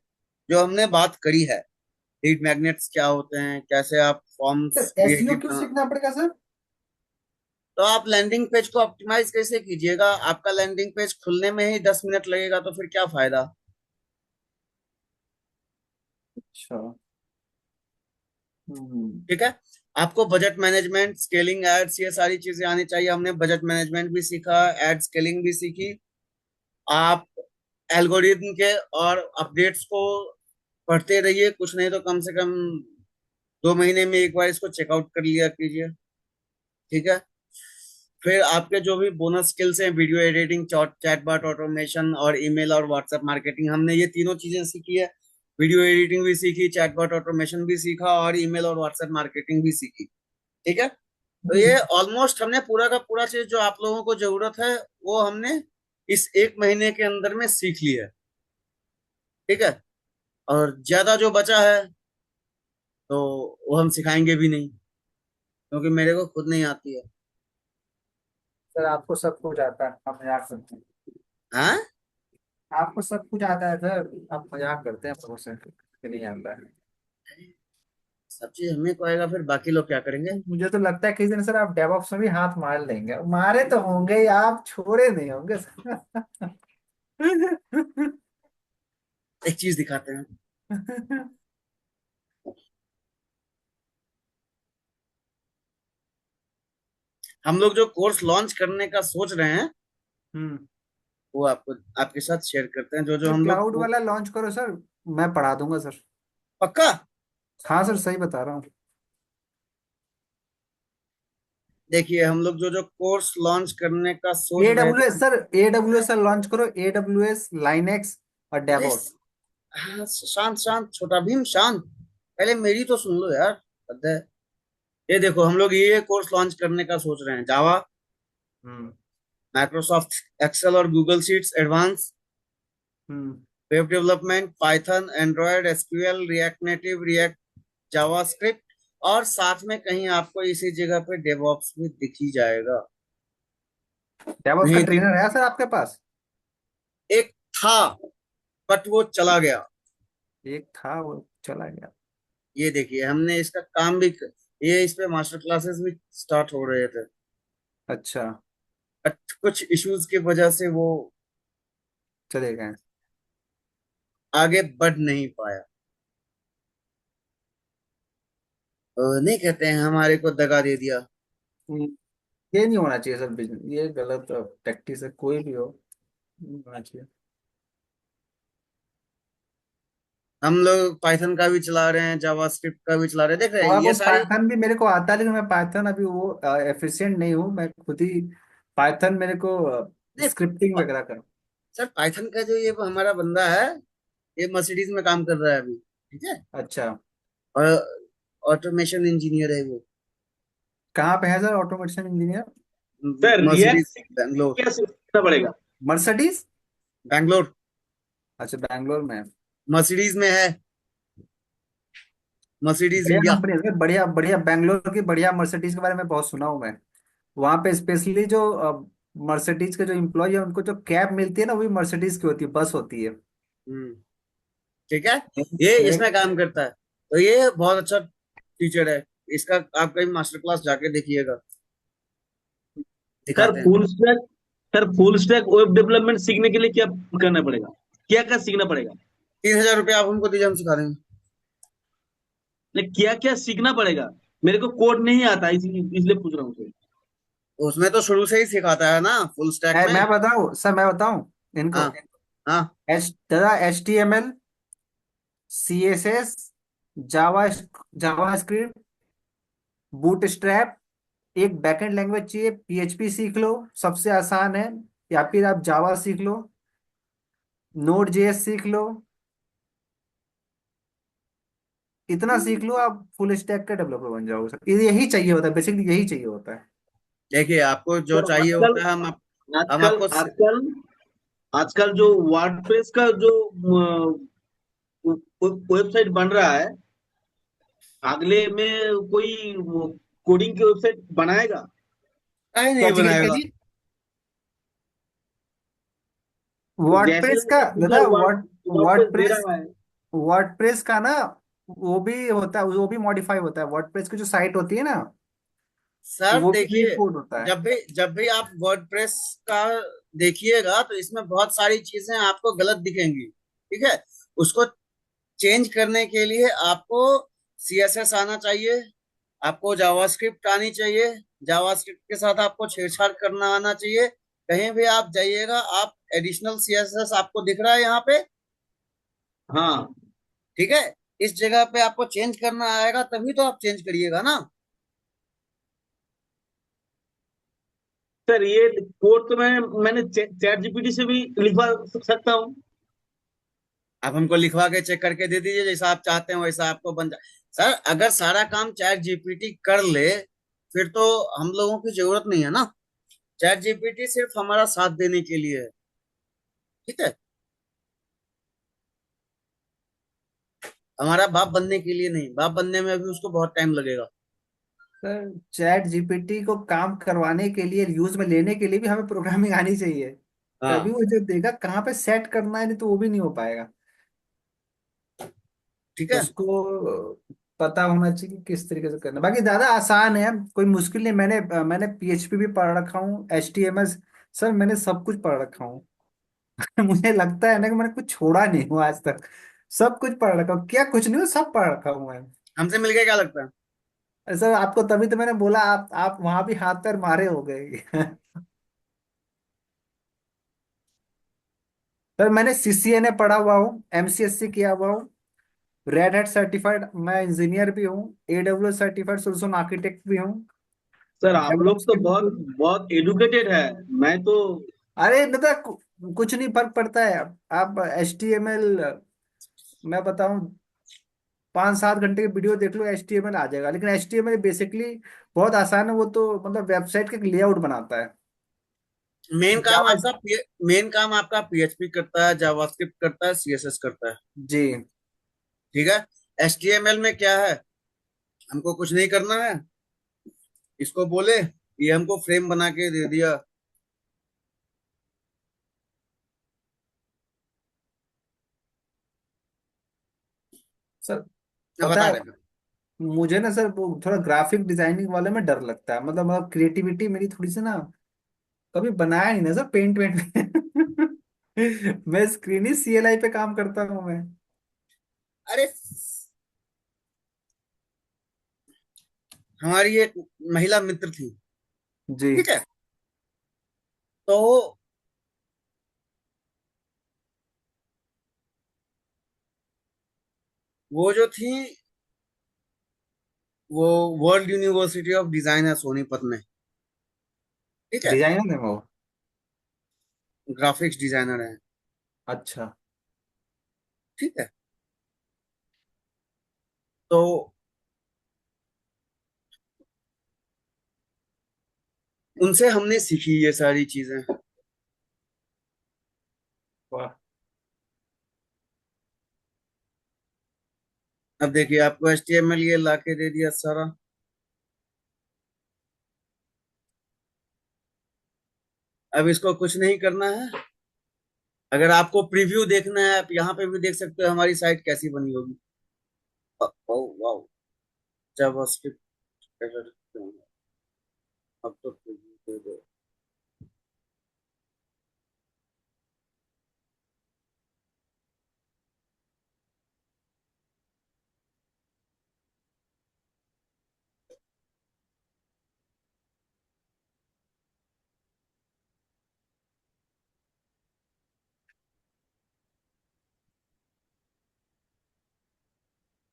जो हमने बात करी है। लीड मैग्नेट्स क्या होते हैं, कैसे आप तो फॉर्म्स एसईओ क्रिएटिव क्यों बना, सीखना पड़ेगा सर? तो आप लैंडिंग पेज को ऑप्टिमाइज कैसे कीजिएगा? आपका लैंडिंग पेज खुलने में ही 10 मिनट लगेगा तो फिर क्या फायदा। अच्छा। हम्म। ठीक है, आपको बजट मैनेजमेंट, स्केलिंग, एड्स, ये सारी चीजें आनी चाहिए। हमने बजट मैनेजमेंट भी सीखा, एड स्केलिंग भी सीखी। आप एल्गोरिथम के और अपडेट्स को पढ़ते रहिए, कुछ नहीं तो कम से कम 2 महीने में एक बार इसको चेकआउट कर लिया कीजिए। ठीक है, फिर आपके जो भी बोनस स्किल्स हैं, वीडियो एडिटिंग, चैटबॉट ऑटोमेशन और ईमेल और व्हाट्सएप मार्केटिंग, हमने ये तीनों चीजें सीखी है। वीडियो एडिटिंग भी सीखी, चैटबॉट ऑटोमेशन भी सीखा और ईमेल और व्हाट्सएप मार्केटिंग भी सीखी। ठीक है, तो ये ऑलमोस्ट हमने पूरा का पूरा चीज जो आप लोगों को जरूरत है वो हमने इस 1 महीने के अंदर में सीख ली है। ठीक है, और ज्यादा जो बचा है तो वो हम सिखाएंगे भी नहीं, क्योंकि मेरे को खुद नहीं आती है। सर आपको सब कुछ आता है, आप मजाक करते हैं। हाँ, आपको सब कुछ आता है सर, आप मजाक करते हैं प्रोफेसर के नहीं आता है। सब चीज हमें को आएगा, फिर बाकी लोग क्या करेंगे? मुझे तो लगता है किसी दिन सर आप डेवऑप्स में भी हाथ मार लेंगे, मारे तो होंगे ही, आप छोड़े नहीं होंगे सर। एक चीज दिखाते हैं। हम लोग जो कोर्स लॉन्च करने का सोच रहे हैं हम्म। वो आपको आपके साथ शेयर करते हैं, जो जो सर हम लोग क्लाउड वाला लॉन्च करो सर, मैं पढ़ा दूंगा सर। पक्का। हाँ सर, सही बता रहा हूँ। देखिए हम लोग जो जो कोर्स लॉन्च करने का सोच रहे AWS थे। सर, AWS सर लॉन्च करो, AWS लाइनेक्स और अरे डेवऑप्स। हाँ, शांत शांत छोटा भीम शांत, पहले मेरी तो सुन लो यार। हद है। ये देखो हम लोग ये कोर्स लॉन्च करने का सोच रहे हैं, जावा, हम्म। माइक्रोसॉफ्ट एक्सेल और गूगल शीट्स एडवांस, हम्म। Web development, Python, Android, SQL, React Native, React JavaScript, और साथ में कहीं आपको इसी जगह पे डेवऑप्स भी दिख ही जाएगा। डेवऑप्स का नहीं दिख, ट्रेनर है सर आपके पास? एक था बट वो चला गया। एक था, वो चला गया। ये देखिए हमने इसका काम भी ये इस पे मास्टर क्लासेस भी स्टार्ट हो रहे थे, अच्छा। बट कुछ इश्यूज की वजह से वो चले गए। आगे बढ़ नहीं पाया। नहीं कहते हैं हमारे को दगा दे दिया। हम्म, ये नहीं होना चाहिए सर, बिजनेस ये गलत प्रैक्टिस है, कोई भी हो, नहीं होना चाहिए। हम लोग पाइथन का भी चला रहे हैं, जावास्क्रिप्ट का भी चला रहे हैं, देख रहे हैं थोड़ा ये बहुत सारी। पाइथन भी मेरे को आता है, लेकिन मैं पाइथन अभी वो एफिशिएंट नहीं हूँ, मैं खुद ही पाइथन मेरे को नहीं, स्क्रिप्टिंग वगैरह कर। सर पाइथन का जो ये हमारा बंदा है, ये मर्सिडीज में काम कर रहा है अभी, ठीक है। अच्छा। और ऑटोमेशन इंजीनियर है वो, कहाँ पे है sir automation engineer? Sir Mercedes react Bangalore. क्या सीखना पड़ेगा? मर्सिडीज? बैंगलोर, अच्छा, बैंगलोर में है। मर्सिडीज में है, मर्सिडीज बढ़िया इंडिया। कंपनी है सर, बढ़िया बढ़िया, बैंगलोर की बढ़िया। मर्सिडीज के बारे में बहुत सुना हूँ मैं। वहाँ पे स्पेशली जो मर्सिडीज के जो एम्प्लॉय है, उनको जो कैब मिलती है ना, वो भी मर्सिडीज की होती है, बस होती है। हम्म, ठीक है। ये मेरे इसमें काम करता है, तो ये बहुत अच्छा टीचर है। इसका आप कहीं मास्टर क्लास जाके देखिएगा, सर दिखाते हैं। Full stack sir full stack web development सीखने के लिए क्या करना पड़ेगा? क्या क्या सीखना पड़ेगा? 3,000 रुपये आप हमको दीजिए, हम सिखा देंगे। नहीं, क्या क्या सीखना पड़ेगा? मेरे को कोड नहीं आता, इसलिए पूछ रहा हूँ सर। उसमें तो शुरू से ही सिखाता है ना, फुल स्टैक में। मैं बताऊँ सर, मैं बताऊँ इनको। हाँ हाँ। HTML, CSS, जावा जावा स्क्रिप्ट, बूटस्ट्रैप, एक बैकएंड लैंग्वेज चाहिए, PHP सीख लो, सबसे आसान है। या फिर आप जावा सीख लो, Node.js सीख लो। इतना सीख लो, आप फुल स्टैक का डेवलपर बन जाओगे सर। यही चाहिए होता है, बेसिकली यही चाहिए होता है। देखिए आपको जो सर चाहिए आजकल होता है हम आजकल आपको आजकल आजकल जो वर्डप्रेस का जो वेबसाइट बन रहा है, अगले में कोई कोडिंग की वेबसाइट बनाएगा? काहे क्या नहीं चीज क्या बनाएगा। चीज? जैसे वर्डप्रेस का दादा, गूगल वर्डप्रेस दे वर्डप्रेस रहा है। वर्डप्रेस का ना, वो भी होता है, वो भी मॉडिफाई होता है। वर्डप्रेस की जो साइट होती है ना, सर वो भी लीड देखिए, कोड होता है। जब भी आप वर्डप्रेस का देखिएगा तो इसमें बहुत सारी चीजें आपको गलत दिखेंगी, ठीक है। उसको चेंज करने के लिए आपको सीएसएस आना चाहिए, आपको जावास्क्रिप्ट आनी चाहिए, जावास्क्रिप्ट के साथ आपको छेड़छाड़ करना आना चाहिए। कहीं भी आप जाइएगा, आप एडिशनल सीएसएस आपको दिख रहा है यहाँ पे, हाँ ठीक है। इस जगह पे आपको चेंज करना आएगा, तभी तो आप चेंज करिएगा ना। सर, ये कोड तो मैंने चैट जीपीटी से भी लिखवा सकता हूँ। आप हमको लिखवा के चेक करके दे दीजिए, जैसा आप चाहते हैं वैसा आपको बन जाए। सर अगर सारा काम चैट जीपीटी कर ले फिर तो हम लोगों की जरूरत नहीं है ना। चैट जीपीटी सिर्फ हमारा साथ देने के लिए है, ठीक है, हमारा बाप बनने के लिए नहीं। बाप बनने में अभी उसको बहुत टाइम लगेगा। सर चैट जीपीटी को काम करवाने के लिए, यूज में लेने के लिए भी हमें प्रोग्रामिंग आनी चाहिए। तभी हाँ वो जो देगा कहाँ पे सेट करना है, नहीं तो वो भी नहीं हो पाएगा। ठीक है। उसको पता होना चाहिए कि किस तरीके से करना। बाकी ज्यादा आसान है, कोई मुश्किल नहीं। मैंने PHP भी पढ़ रखा हूँ, HTML। सर मैंने सब कुछ पढ़ रखा हूँ। मुझे लगता है ना कि मैंने कुछ छोड़ा नहीं हूँ आज तक। सब कुछ पढ़ रखा हूँ, क्या कुछ नहीं हो, सब पढ़ रखा हूँ मैं। हमसे मिलके क्या लगता है? सर आपको तभी तो मैंने बोला, आप वहां भी हाथ पैर मारे हो गए। सर मैंने सीसीएनए पढ़ा हुआ हूँ, एमसीएससी किया हुआ हूँ, रेड हैट सर्टिफाइड मैं इंजीनियर भी हूँ, एडब्ल्यू सर्टिफाइड सोल्यूशन आर्किटेक्ट भी हूँ, सर आप लोग डेवऑप्स तो की भी बहुत पूरी। बहुत एडुकेटेड है। मैं तो अरे मतलब कुछ नहीं फर्क पड़ता है। आप HTML, मैं बताऊं, 5-7 घंटे की वीडियो देख लो, HTML आ जाएगा। लेकिन HTML बेसिकली बहुत आसान है, वो तो मतलब वेबसाइट का लेआउट बनाता है। मेन काम जावा, आपका मेन काम आपका पीएचपी करता है, जावास्क्रिप्ट करता है, सीएसएस करता है। जी। ठीक है। एचटीएमएल में क्या है? हमको कुछ नहीं करना है। इसको बोले, ये हमको फ्रेम बना के दे दिया। सर अब पता बता है, रहे हैं। मुझे ना सर वो थोड़ा ग्राफिक डिजाइनिंग वाले में डर लगता है। मतलब क्रिएटिविटी मेरी थोड़ी सी ना, कभी बनाया नहीं ना सर पेंट वेंट। मैं स्क्रीन ही CLI पे काम करता हूँ मैं। अरे, हमारी एक महिला मित्र थी। जी। ठीक है। तो वो जो थी, वो वर्ल्ड यूनिवर्सिटी ऑफ डिजाइन है सोनीपत में। ठीक है। डिजाइनर है वो? ग्राफिक्स डिजाइनर है। अच्छा। ठीक है। तो उनसे हमने सीखी ये सारी चीजें। वाह। अब देखिए, आपको एचटीएमएल ये लाके दे दिया सारा। अब इसको कुछ नहीं करना है। अगर आपको प्रीव्यू देखना है, आप यहाँ पे भी देख सकते हो हमारी साइट कैसी बनी होगी। वाह, जावास्क्रिप्ट कैसा दिखता है। अब तो प्रीव्यू दे दो।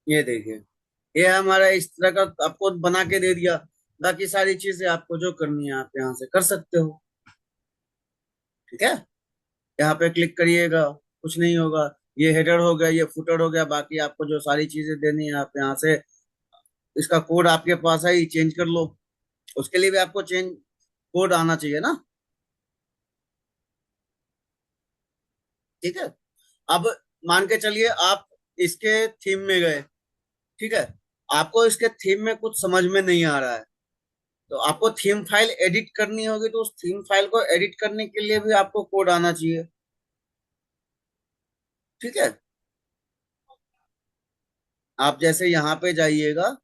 ये देखिए, ये हमारा इस तरह का आपको बना के दे दिया। बाकी सारी चीजें आपको जो करनी है आप यहाँ से कर सकते हो। ठीक है। यहाँ पे क्लिक करिएगा, कुछ नहीं होगा। ये हेडर हो गया, ये फुटर हो गया। बाकी आपको जो सारी चीजें देनी है आप यहाँ से, इसका कोड आपके पास है ही, चेंज कर लो। उसके लिए भी आपको चेंज कोड आना चाहिए ना। ठीक है। अब मान के चलिए आप इसके थीम में गए। ठीक है। आपको इसके थीम में कुछ समझ में नहीं आ रहा है, तो आपको थीम फाइल एडिट करनी होगी। तो उस थीम फाइल को एडिट करने के लिए भी आपको कोड आना चाहिए। ठीक है। आप जैसे यहाँ पे जाइएगा,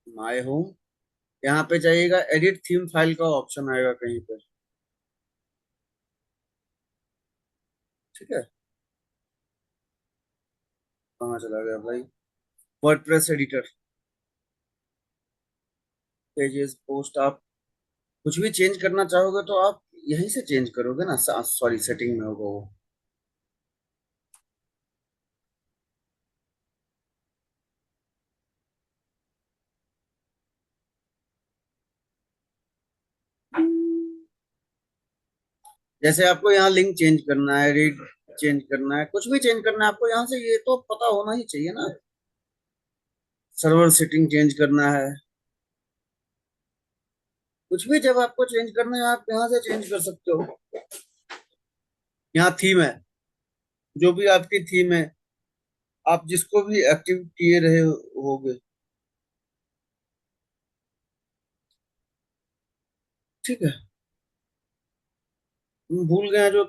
माय होम, यहाँ पे जाइएगा, एडिट थीम फाइल का ऑप्शन आएगा कहीं पे। ठीक है। कहाँ चला गया भाई? WordPress editor, pages, post. आप कुछ भी चेंज करना चाहोगे तो आप यहीं से चेंज करोगे ना। सॉरी, सेटिंग में होगा वो। जैसे आपको यहाँ लिंक चेंज करना है, रीड चेंज करना है, कुछ भी चेंज करना है आपको यहाँ से, ये तो पता होना ही चाहिए ना। सर्वर सेटिंग चेंज करना है, कुछ भी जब आपको चेंज करना है आप यहाँ से चेंज कर सकते हो। यहाँ थीम है, जो भी आपकी थीम है, आप जिसको भी एक्टिव किए रहे होगे। ठीक है। भूल गए जो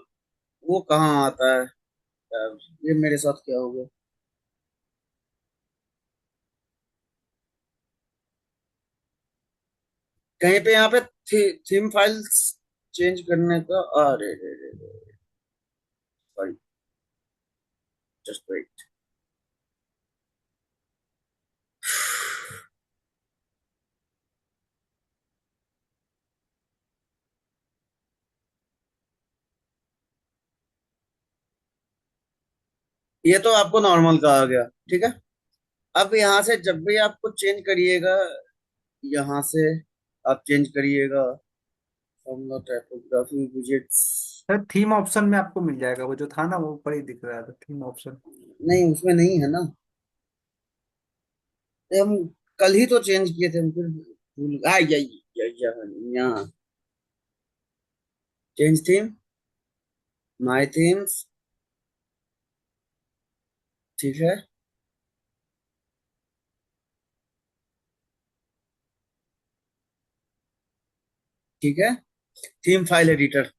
वो कहाँ आता है यार? ये मेरे साथ क्या हो गया? कहीं पे यहाँ पे थीम फाइल्स चेंज करने का, अरे रे रे रे, सॉरी, जस्ट वेट। ये तो आपको नॉर्मल का आ गया, ठीक है। अब यहाँ से जब भी आपको चेंज करिएगा, यहाँ से आप चेंज करिएगा from the typography widgets. Sir theme option में आपको मिल जाएगा, वो जो था ना वो ऊपर ही दिख रहा था थीम ऑप्शन। नहीं, उसमें नहीं है ना। ये हम कल ही तो चेंज किए थे, हम फिर भूल यहाँ चेंज थीम, माय थीम्स, ठीक है। ठीक है, थीम फाइल एडिटर,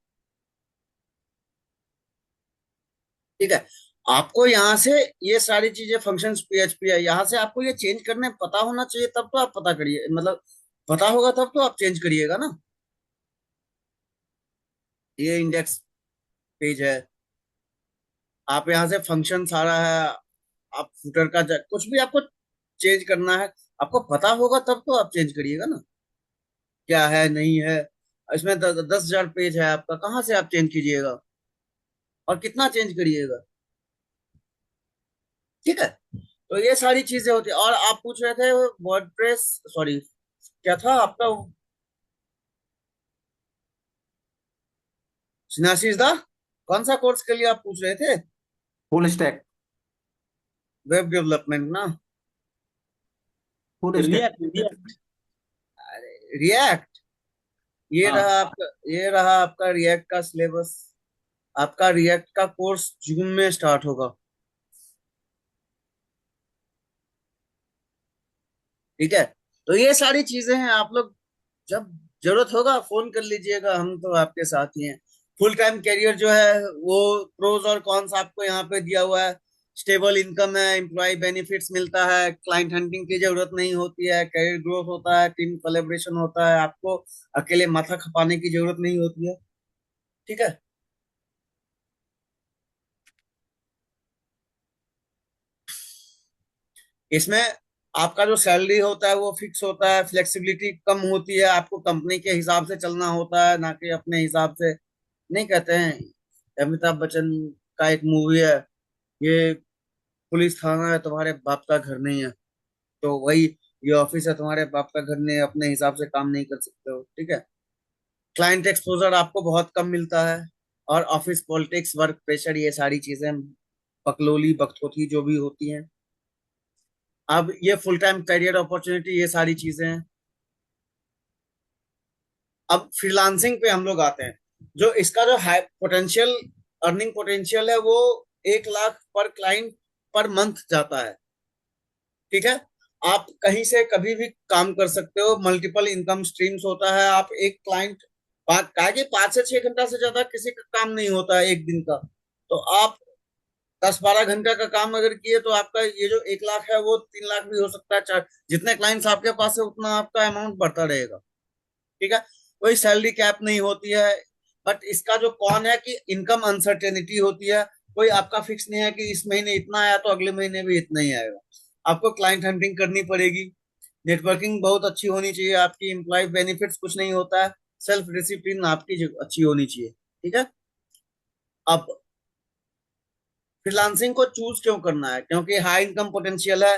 ठीक है। आपको यहाँ से ये सारी चीजें, फंक्शंस, पीएचपी है, यहाँ से आपको ये चेंज करने पता होना चाहिए, तब तो आप पता करिए, मतलब पता होगा तब तो आप चेंज करिएगा ना। ये इंडेक्स पेज है, आप यहाँ से फंक्शन सारा है, आप फुटर का कुछ भी आपको चेंज करना है, आपको पता होगा तब तो आप चेंज करिएगा ना, क्या है नहीं है। इसमें 10,000 पेज है आपका, कहाँ से आप चेंज कीजिएगा और कितना चेंज करिएगा, ठीक है। तो ये सारी चीजें होती है। और आप पूछ रहे थे वर्डप्रेस, सॉरी, क्या था आपका? सिनासिस दा, कौन सा कोर्स के लिए आप पूछ रहे थे? Full stack. वेब डेवलपमेंट ना? Full stack. React react. अरे रिएक्ट, ये हाँ रहा आपका, ये रहा आपका रिएक्ट का सिलेबस। आपका रिएक्ट का कोर्स जून में स्टार्ट होगा, ठीक है। तो ये सारी चीजें हैं, आप लोग जब जरूरत होगा फोन कर लीजिएगा, हम तो आपके साथ ही हैं। फुल टाइम कैरियर जो है वो प्रोज और कॉन्स आपको यहाँ पे दिया हुआ है। स्टेबल इनकम है, एम्प्लॉय बेनिफिट्स मिलता है, क्लाइंट हंटिंग की जरूरत नहीं होती है, कैरियर ग्रोथ होता है, टीम कोलेब्रेशन होता है, आपको अकेले माथा खपाने की जरूरत नहीं होती है, ठीक है। इसमें आपका जो सैलरी होता है वो फिक्स होता है, फ्लेक्सिबिलिटी कम होती है, आपको कंपनी के हिसाब से चलना होता है, ना कि अपने हिसाब से। नहीं कहते हैं, अमिताभ बच्चन का एक मूवी है, ये पुलिस थाना है, तुम्हारे बाप का घर नहीं है। तो वही, ये ऑफिस है, तुम्हारे बाप का घर नहीं है, अपने हिसाब से काम नहीं कर सकते हो, ठीक है। क्लाइंट एक्सपोजर आपको बहुत कम मिलता है, और ऑफिस पॉलिटिक्स, वर्क प्रेशर, ये सारी चीजें बकलोली बकथोथी जो भी होती हैं। अब ये फुल टाइम करियर अपॉर्चुनिटी, ये सारी चीजें हैं। अब फ्रीलांसिंग पे हम लोग आते हैं। जो इसका जो हाई पोटेंशियल, अर्निंग पोटेंशियल है, वो 1 लाख पर क्लाइंट पर मंथ जाता है, ठीक है। आप कहीं से कभी भी काम कर सकते हो, मल्टीपल इनकम स्ट्रीम्स होता है। आप एक क्लाइंट, बात कहा कि 5 से 6 घंटा से ज्यादा किसी का काम नहीं होता है एक दिन का। तो आप 10-12 घंटा का काम अगर किए तो आपका ये जो 1 लाख है वो 3 लाख भी हो सकता है, चार जितने क्लाइंट्स आपके पास है उतना आपका अमाउंट बढ़ता रहेगा, ठीक है। कोई सैलरी कैप नहीं होती है। बट इसका जो कौन है कि इनकम अनसर्टेनिटी होती है। कोई आपका फिक्स नहीं है कि इस महीने इतना आया तो अगले महीने भी इतना ही आएगा। आपको क्लाइंट हंटिंग करनी पड़ेगी, नेटवर्किंग बहुत अच्छी होनी चाहिए आपकी, एम्प्लॉय बेनिफिट्स कुछ नहीं होता है, सेल्फ डिसिप्लिन आपकी अच्छी होनी चाहिए, ठीक है। अब फ्रीलांसिंग को चूज क्यों करना है? क्योंकि हाई इनकम पोटेंशियल है,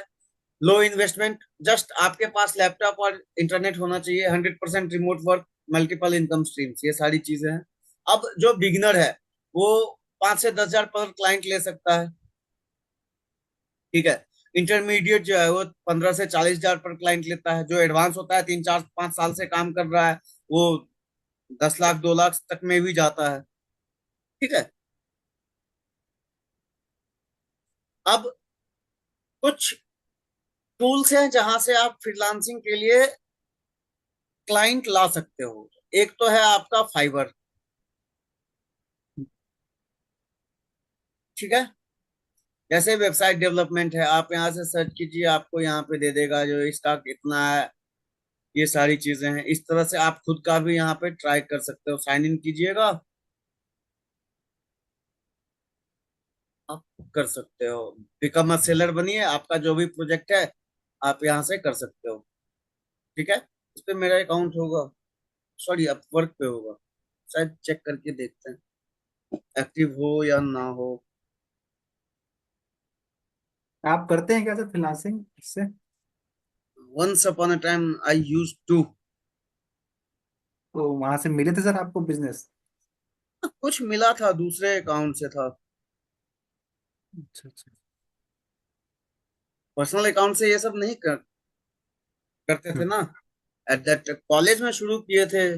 लो इन्वेस्टमेंट, जस्ट आपके पास लैपटॉप और इंटरनेट होना चाहिए, 100% remote work, multiple income streams, ये सारी चीजें हैं। अब जो बिगिनर है वो 5 से 10 हजार पर क्लाइंट ले सकता है, ठीक है। इंटरमीडिएट जो है वो 15 से 40 हजार पर क्लाइंट लेता है। जो एडवांस होता है, 3-4-5 साल से काम कर रहा है, वो 10 लाख 2 लाख तक में भी जाता है, ठीक है। अब कुछ टूल्स हैं जहां से आप फ्रीलांसिंग के लिए क्लाइंट ला सकते हो। एक तो है आपका फाइवर, ठीक है। जैसे वेबसाइट डेवलपमेंट है, आप यहाँ से सर्च कीजिए, आपको यहाँ पे दे देगा जो स्टॉक कितना है, ये सारी चीजें हैं। इस तरह से आप खुद का भी यहाँ पे ट्राई कर सकते हो। साइन इन कीजिएगा, आप कर सकते हो। बिकम अ सेलर बनिए, आपका जो भी प्रोजेक्ट है आप यहाँ से कर सकते हो। ठीक है। इस पे मेरा अकाउंट होगा, सॉरी अपवर्क पे होगा, शायद चेक करके देखते हैं एक्टिव हो या ना हो। आप करते हैं क्या सर फ्रीलांसिंग इससे? Once upon a time I use to. तो वहां से मिले थे सर आपको बिजनेस? कुछ मिला था, दूसरे अकाउंट से था। अच्छा अच्छा। पर्सनल अकाउंट से ये सब नहीं करते थे हम्म। ना। एट दैट कॉलेज में शुरू किए थे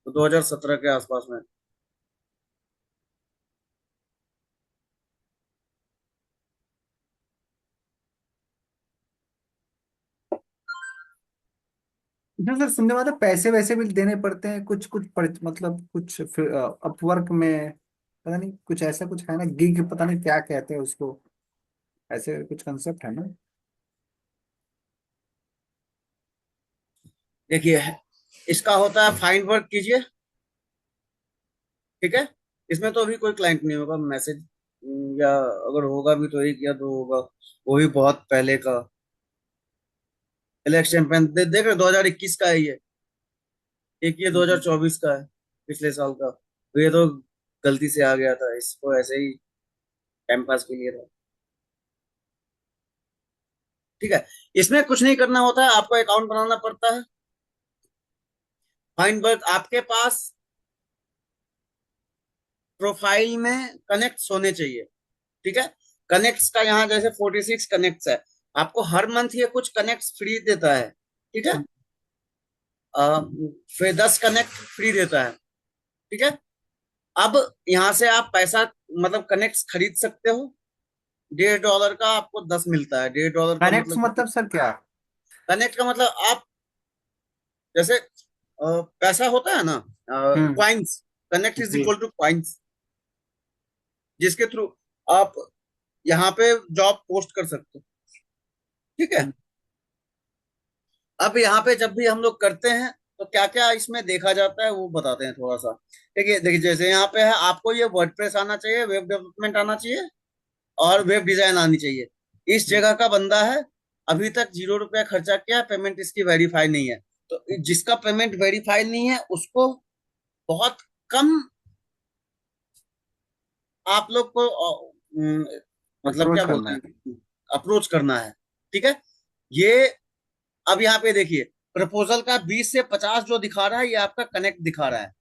2017 के आसपास में। अच्छा सर, सुनने वाले पैसे वैसे भी देने पड़ते हैं कुछ कुछ मतलब कुछ अपवर्क में, पता नहीं कुछ ऐसा कुछ है ना, गिग पता नहीं क्या कहते हैं उसको, ऐसे कुछ कंसेप्ट है ना? देखिए, इसका होता है फाइंड वर्क कीजिए। ठीक है। इसमें तो अभी कोई क्लाइंट नहीं होगा, मैसेज या अगर होगा भी तो एक या दो होगा, वो भी बहुत पहले का। इलेक्शन पेन देख रहे 2021 का है ये, एक ये हम्म। 2024 का है, पिछले साल का। तो ये तो गलती से आ गया था, इसको ऐसे ही टाइम पास के लिए था। ठीक है। इसमें कुछ नहीं करना होता है, आपको अकाउंट बनाना पड़ता है। फाइंड वर्क आपके पास प्रोफाइल में कनेक्ट होने चाहिए। ठीक है। कनेक्ट्स का यहाँ जैसे 46 कनेक्ट्स है, आपको हर मंथ ये कुछ कनेक्ट्स फ्री देता है। ठीक है। फिर 10 कनेक्ट फ्री देता है। ठीक है। अब यहाँ से आप पैसा मतलब कनेक्ट्स खरीद सकते हो। $1.5 का आपको 10 मिलता है। $1.5 का कनेक्ट मतलब मतलब सर क्या? कनेक्ट का मतलब आप जैसे पैसा होता है ना, हम्म। क्वाइंस। कनेक्ट इज जी। इक्वल टू क्वाइंस, जिसके थ्रू आप यहाँ पे जॉब पोस्ट कर सकते हो। ठीक है। हम्म। अब यहाँ पे जब भी हम लोग करते हैं तो क्या क्या इसमें देखा जाता है वो बताते हैं थोड़ा सा। देखिए देखिए, जैसे यहाँ पे है, आपको ये वर्डप्रेस आना चाहिए, वेब डेवलपमेंट आना चाहिए, और वेब डिजाइन आनी चाहिए। इस जगह का बंदा है, अभी तक ₹0 खर्चा किया, पेमेंट इसकी वेरीफाई नहीं है। तो जिसका पेमेंट वेरीफाई नहीं है उसको बहुत कम आप लोग को मतलब अप्रोच क्या करना बोलते है। हैं, अप्रोच करना है। ठीक है। ये अब यहाँ पे देखिए, प्रपोजल का 20 से 50 जो दिखा रहा है ये आपका कनेक्ट दिखा रहा है,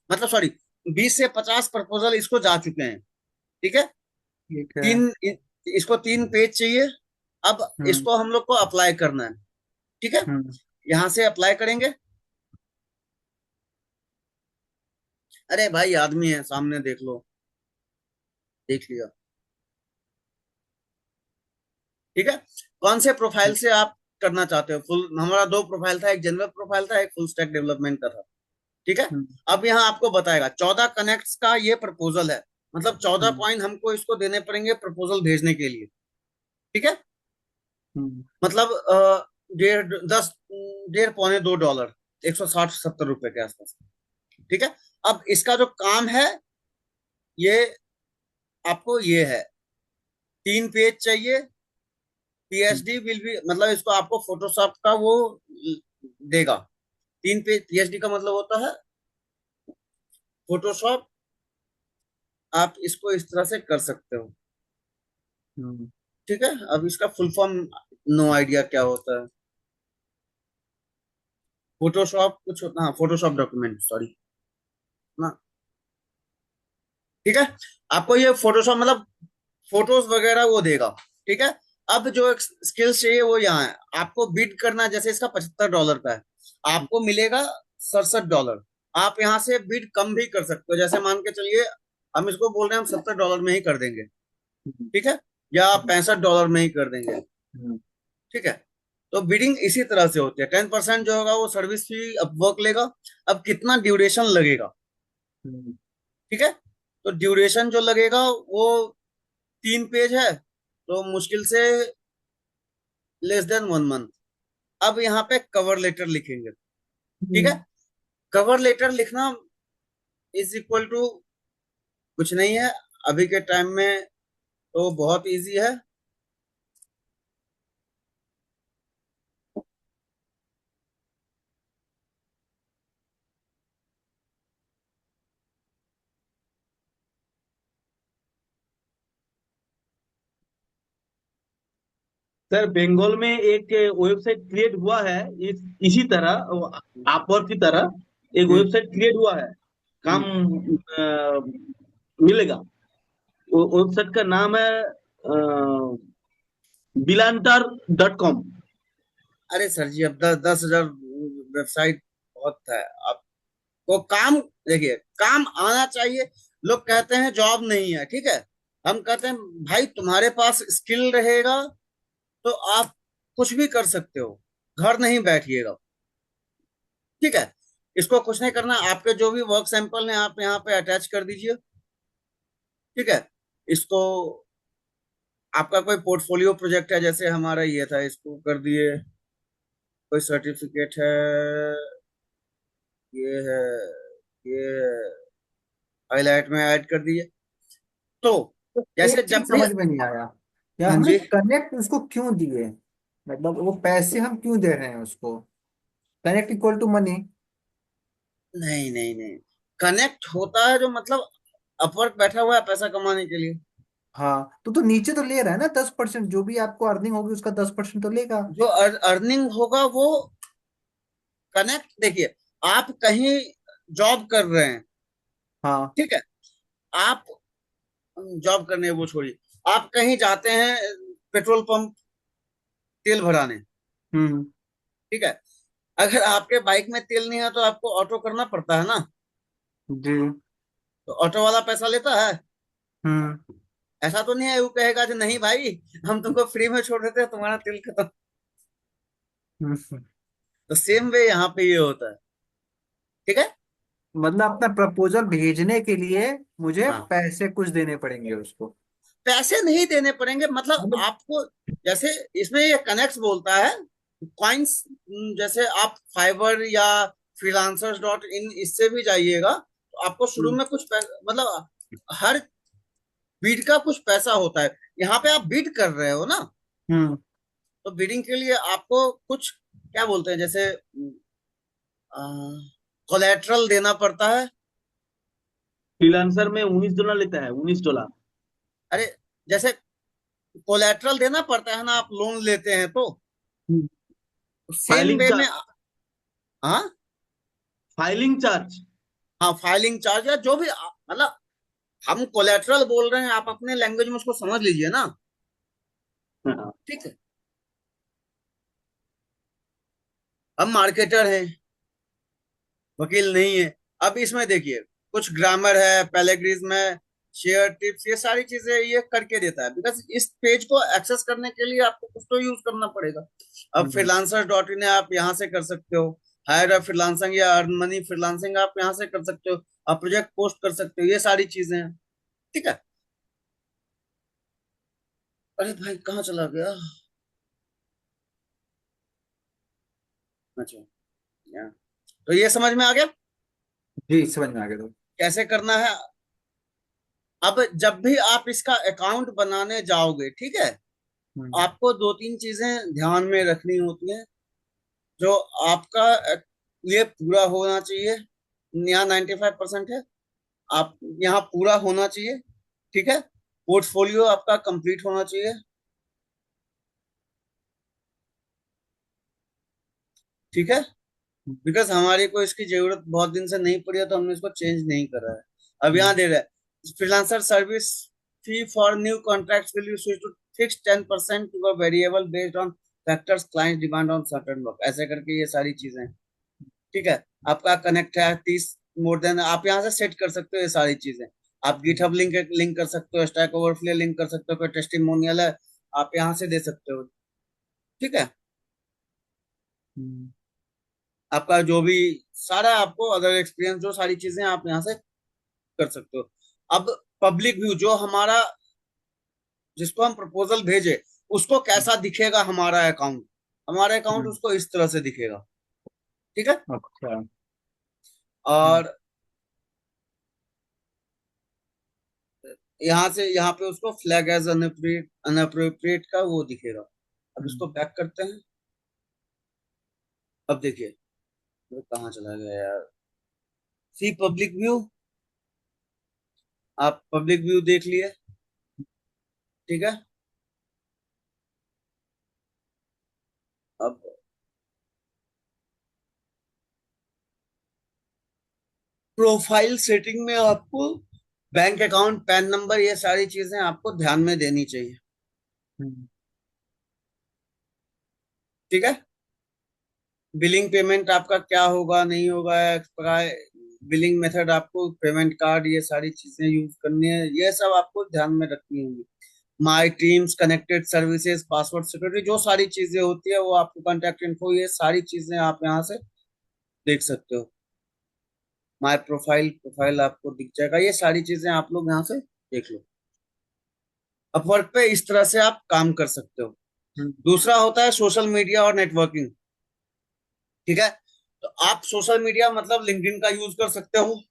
मतलब सॉरी 20 से 50 प्रपोजल इसको जा चुके हैं। ठीक है। ठीक है। तीन इसको 3 पेज चाहिए। अब हम्म। इसको हम लोग को अप्लाई करना है। ठीक है। हम्म। यहाँ से अप्लाई करेंगे। अरे भाई आदमी है सामने, देख लो, देख लिया। ठीक है। कौन से प्रोफाइल से आप करना चाहते हो? फुल, हमारा 2 प्रोफाइल था, एक जनरल प्रोफाइल था, एक फुल स्टैक डेवलपमेंट का था। ठीक है। हम्म। अब यहाँ आपको बताएगा 14 कनेक्ट्स का ये प्रपोजल है, मतलब 14 पॉइंट हमको इसको देने पड़ेंगे प्रपोजल भेजने के लिए। ठीक है। हम्म। मतलब 1.5 10 1.5 पौने $2, $160-170 के आसपास। ठीक है। अब इसका जो काम है ये आपको ये है, 3 पेज चाहिए। पीएचडी विल बी, मतलब इसको आपको फोटोशॉप का वो देगा। 3 पेज पीएचडी का मतलब होता है फोटोशॉप। आप इसको इस तरह से कर सकते हो। हम्म। ठीक है। अब इसका फुल फॉर्म नो आइडिया क्या होता है। फोटोशॉप कुछ होता, हाँ फोटोशॉप डॉक्यूमेंट, सॉरी ना। ठीक है। आपको ये फोटोशॉप मतलब फोटोज वगैरह वो देगा। ठीक है। अब जो स्किल्स चाहिए वो यहाँ है, आपको बिड करना। जैसे इसका $75 का है, आपको मिलेगा $67। आप यहाँ से बिड कम भी कर सकते हो, जैसे मान के चलिए हम इसको बोल रहे हैं हम $70 में ही कर देंगे। हम्म। ठीक है। या $65 में ही कर देंगे। हम्म। ठीक है। तो बिडिंग इसी तरह से होती है। 10% जो होगा वो सर्विस फी अपवर्क लेगा। अब कितना ड्यूरेशन लगेगा, हम्म। ठीक है, तो ड्यूरेशन जो लगेगा वो 3 पेज है, तो मुश्किल से लेस देन 1 मंथ। अब यहाँ पे कवर लेटर लिखेंगे, ठीक है। हम्म। कवर लेटर लिखना इज इक्वल टू कुछ नहीं है, अभी के टाइम में तो बहुत इजी है। सर बंगाल में एक वेबसाइट क्रिएट हुआ है, इसी तरह अपवर्क की तरह एक हम्म वेबसाइट क्रिएट हुआ है। काम हम्म। मिलेगा। वो वेबसाइट का नाम है bilantar.com। अरे सर जी, अब 10,000 वेबसाइट बहुत है। आपको काम, देखिए, काम आना चाहिए। लोग कहते हैं जॉब नहीं है, ठीक है। हम कहते हैं भाई तुम्हारे पास स्किल रहेगा तो आप कुछ भी कर सकते हो, घर नहीं बैठिएगा, ठीक है। इसको कुछ नहीं करना, आपके जो भी वर्क सैंपल हैं आप यहाँ पे अटैच कर दीजिए, ठीक है। इसको, आपका कोई पोर्टफोलियो प्रोजेक्ट है जैसे हमारा ये था, इसको कर दिए। कोई सर्टिफिकेट है, ये है, ये हाईलाइट में ऐड कर दिए। तो तो जैसे एक जब चीज भी, समझ में नहीं आया, या हाँ हमें जी, कनेक्ट उसको क्यों दिए? मतलब वो पैसे हम क्यों दे रहे हैं उसको? Connect equal to money. नहीं नहीं नहीं, कनेक्ट होता है जो मतलब अपवर्क बैठा हुआ है पैसा कमाने के लिए। हाँ, तो नीचे तो ले रहा है ना 10%, जो भी आपको अर्निंग होगी उसका 10% तो लेगा। जो अर्निंग होगा वो कनेक्ट, देखिए, आप कहीं जॉब कर रहे हैं, हाँ। ठीक है। आप जॉब करने वो छोड़िए, आप कहीं जाते हैं पेट्रोल पंप तेल भराने, हम्म। ठीक है। अगर आपके बाइक में तेल नहीं है तो आपको ऑटो करना पड़ता है ना, जी। तो ऑटो वाला पैसा लेता है। हम्म। ऐसा तो नहीं है वो कहेगा कि नहीं भाई, हम तुमको फ्री में छोड़ देते हैं, तुम्हारा तेल खत्म। हम्म। तो सेम वे यहाँ पे ये होता है, ठीक है। मतलब अपना प्रपोजल भेजने के लिए मुझे हाँ, पैसे कुछ देने पड़ेंगे उसको? पैसे नहीं देने पड़ेंगे, मतलब मतलब। आपको, जैसे इसमें ये कनेक्ट बोलता है कॉइन्स, जैसे आप फाइवर या freelancers.in इससे भी जाइएगा तो आपको शुरू हम्म। में कुछ पैसा, मतलब हर बीट का कुछ पैसा होता है। यहाँ पे आप बीट कर रहे हो ना, हम्म। तो बीडिंग के लिए आपको कुछ, क्या बोलते हैं, जैसे कोलेट्रल देना पड़ता है। फ्रीलांसर में $19 लेता है, $19। अरे, जैसे कोलेट्रल देना पड़ता है ना, आप लोन लेते हैं तो हम्म। सेम फाइलिंग वे में। चार्ज। हाँ फाइलिंग चार्ज। हाँ, फाइलिंग चार्ज या जो भी मतलब हम कोलेट्रल बोल रहे हैं, आप अपने लैंग्वेज में उसको समझ लीजिए ना, हाँ। ठीक है। हम मार्केटर हैं, वकील नहीं है। अब इसमें देखिए, कुछ ग्रामर है, पैलेग्रिज्म है, शेयर टिप्स, ये सारी चीजें ये करके देता है, बिकॉज इस पेज को एक्सेस करने के लिए आपको कुछ तो यूज करना पड़ेगा। अब हम्म। freelancers.in आप यहाँ से कर सकते हो, हायर अ फ्रीलांसिंग या अर्न मनी फ्रीलांसिंग आप यहाँ से कर सकते हो, आप प्रोजेक्ट पोस्ट कर सकते हो, ये सारी चीजें हैं, ठीक है। अरे भाई कहाँ चला गया? अच्छा, यहाँ। तो ये समझ में आ गया जी, समझ में आ गया। तो कैसे करना है। अब जब भी आप इसका अकाउंट बनाने जाओगे, ठीक है, हम्म। आपको 2-3 चीजें ध्यान में रखनी होती हैं। जो आपका ये पूरा होना चाहिए, यहाँ 95% है, आप यहाँ पूरा होना चाहिए, ठीक है। पोर्टफोलियो आपका कंप्लीट होना चाहिए, ठीक है। बिकॉज हमारी को इसकी जरूरत बहुत दिन से नहीं पड़ी है तो हमने इसको चेंज नहीं करा है। अब यहाँ हम्म। दे रहा है freelancer service fee for new contracts will you switch to fix 10% to a variable based on factors client demand on certain work, ऐसे करके ये सारी चीजें हैं, ठीक है। आपका कनेक्ट है 30 मोर देन, आप यहाँ से सेट कर सकते हो ये सारी चीजें। आप गिटहब लिंक लिंक कर सकते हो, स्टैक ओवरफ्लो लिंक कर सकते हो, कोई टेस्टिमोनियल है आप यहाँ से दे सकते हो, ठीक है। हम्म। आपका जो भी सारा आपको अदर एक्सपीरियंस, जो सारी चीजें आप यहाँ से कर सकते हो। अब पब्लिक व्यू जो हमारा, जिसको हम प्रपोजल भेजे, उसको कैसा दिखेगा हमारा अकाउंट हम्म, उसको इस तरह से दिखेगा। ठीक है। अच्छा। हम्म, और यहाँ से यहाँ पे उसको फ्लैग एज अनअप्रोप्रिएट का वो दिखेगा। अब हम्म, इसको बैक करते हैं। अब देखिए वो कहाँ चला गया यार। सी पब्लिक व्यू, आप पब्लिक व्यू देख लिए। ठीक है। अब प्रोफाइल सेटिंग में आपको बैंक अकाउंट, पैन नंबर, ये सारी चीजें आपको ध्यान में देनी चाहिए। हम्म, ठीक है। बिलिंग पेमेंट आपका क्या होगा नहीं होगा, बिलिंग मेथड, आपको पेमेंट कार्ड, ये सारी चीजें यूज करनी है, ये सब आपको ध्यान में रखनी होगी। My teams, connected services, password security, जो सारी चीजें होती है वो आपको, कॉन्टेक्ट इन्फो, ये सारी चीजें आप यहाँ से देख सकते हो। माई प्रोफाइल, प्रोफाइल आपको दिख जाएगा, ये सारी चीजें आप लोग यहाँ से देख लो। अपवर्क पे इस तरह से आप काम कर सकते हो। हम्म, दूसरा होता है सोशल मीडिया और नेटवर्किंग। ठीक है। तो आप सोशल मीडिया मतलब लिंक्डइन का यूज कर सकते हो।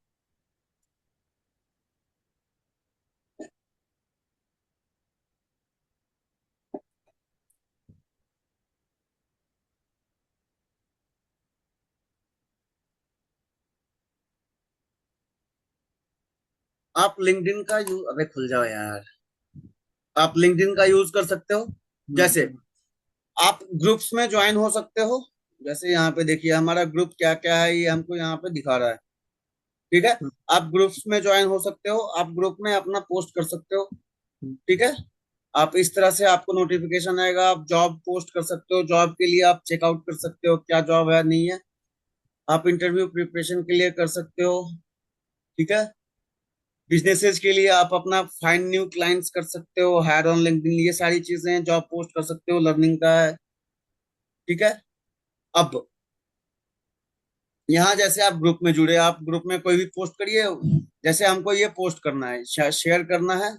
आप लिंक्डइन का यूज, अबे खुल जाओ यार, आप लिंक्डइन का यूज कर सकते हो। जैसे हम्म, आप ग्रुप्स में ज्वाइन हो सकते हो। जैसे यहाँ पे देखिए हमारा ग्रुप क्या क्या है, ये हमको यहाँ पे दिखा रहा है। ठीक है। हम्म, आप ग्रुप्स में ज्वाइन हो सकते हो, आप ग्रुप में अपना पोस्ट कर सकते हो। हम्म, ठीक है। आप इस तरह से आपको नोटिफिकेशन आएगा, आप जॉब पोस्ट कर सकते हो, जॉब के लिए आप चेकआउट कर सकते हो क्या जॉब है नहीं है। आप इंटरव्यू प्रिपरेशन के लिए कर सकते हो। ठीक है। बिजनेसेस के लिए आप अपना फाइंड न्यू क्लाइंट्स कर सकते हो, हायर ऑन लिंक्डइन, ये सारी चीजें, जॉब पोस्ट कर सकते हो, लर्निंग का है। ठीक है। अब यहाँ जैसे आप ग्रुप में जुड़े, आप ग्रुप में कोई भी पोस्ट करिए। जैसे हमको ये पोस्ट करना है, शेयर करना है,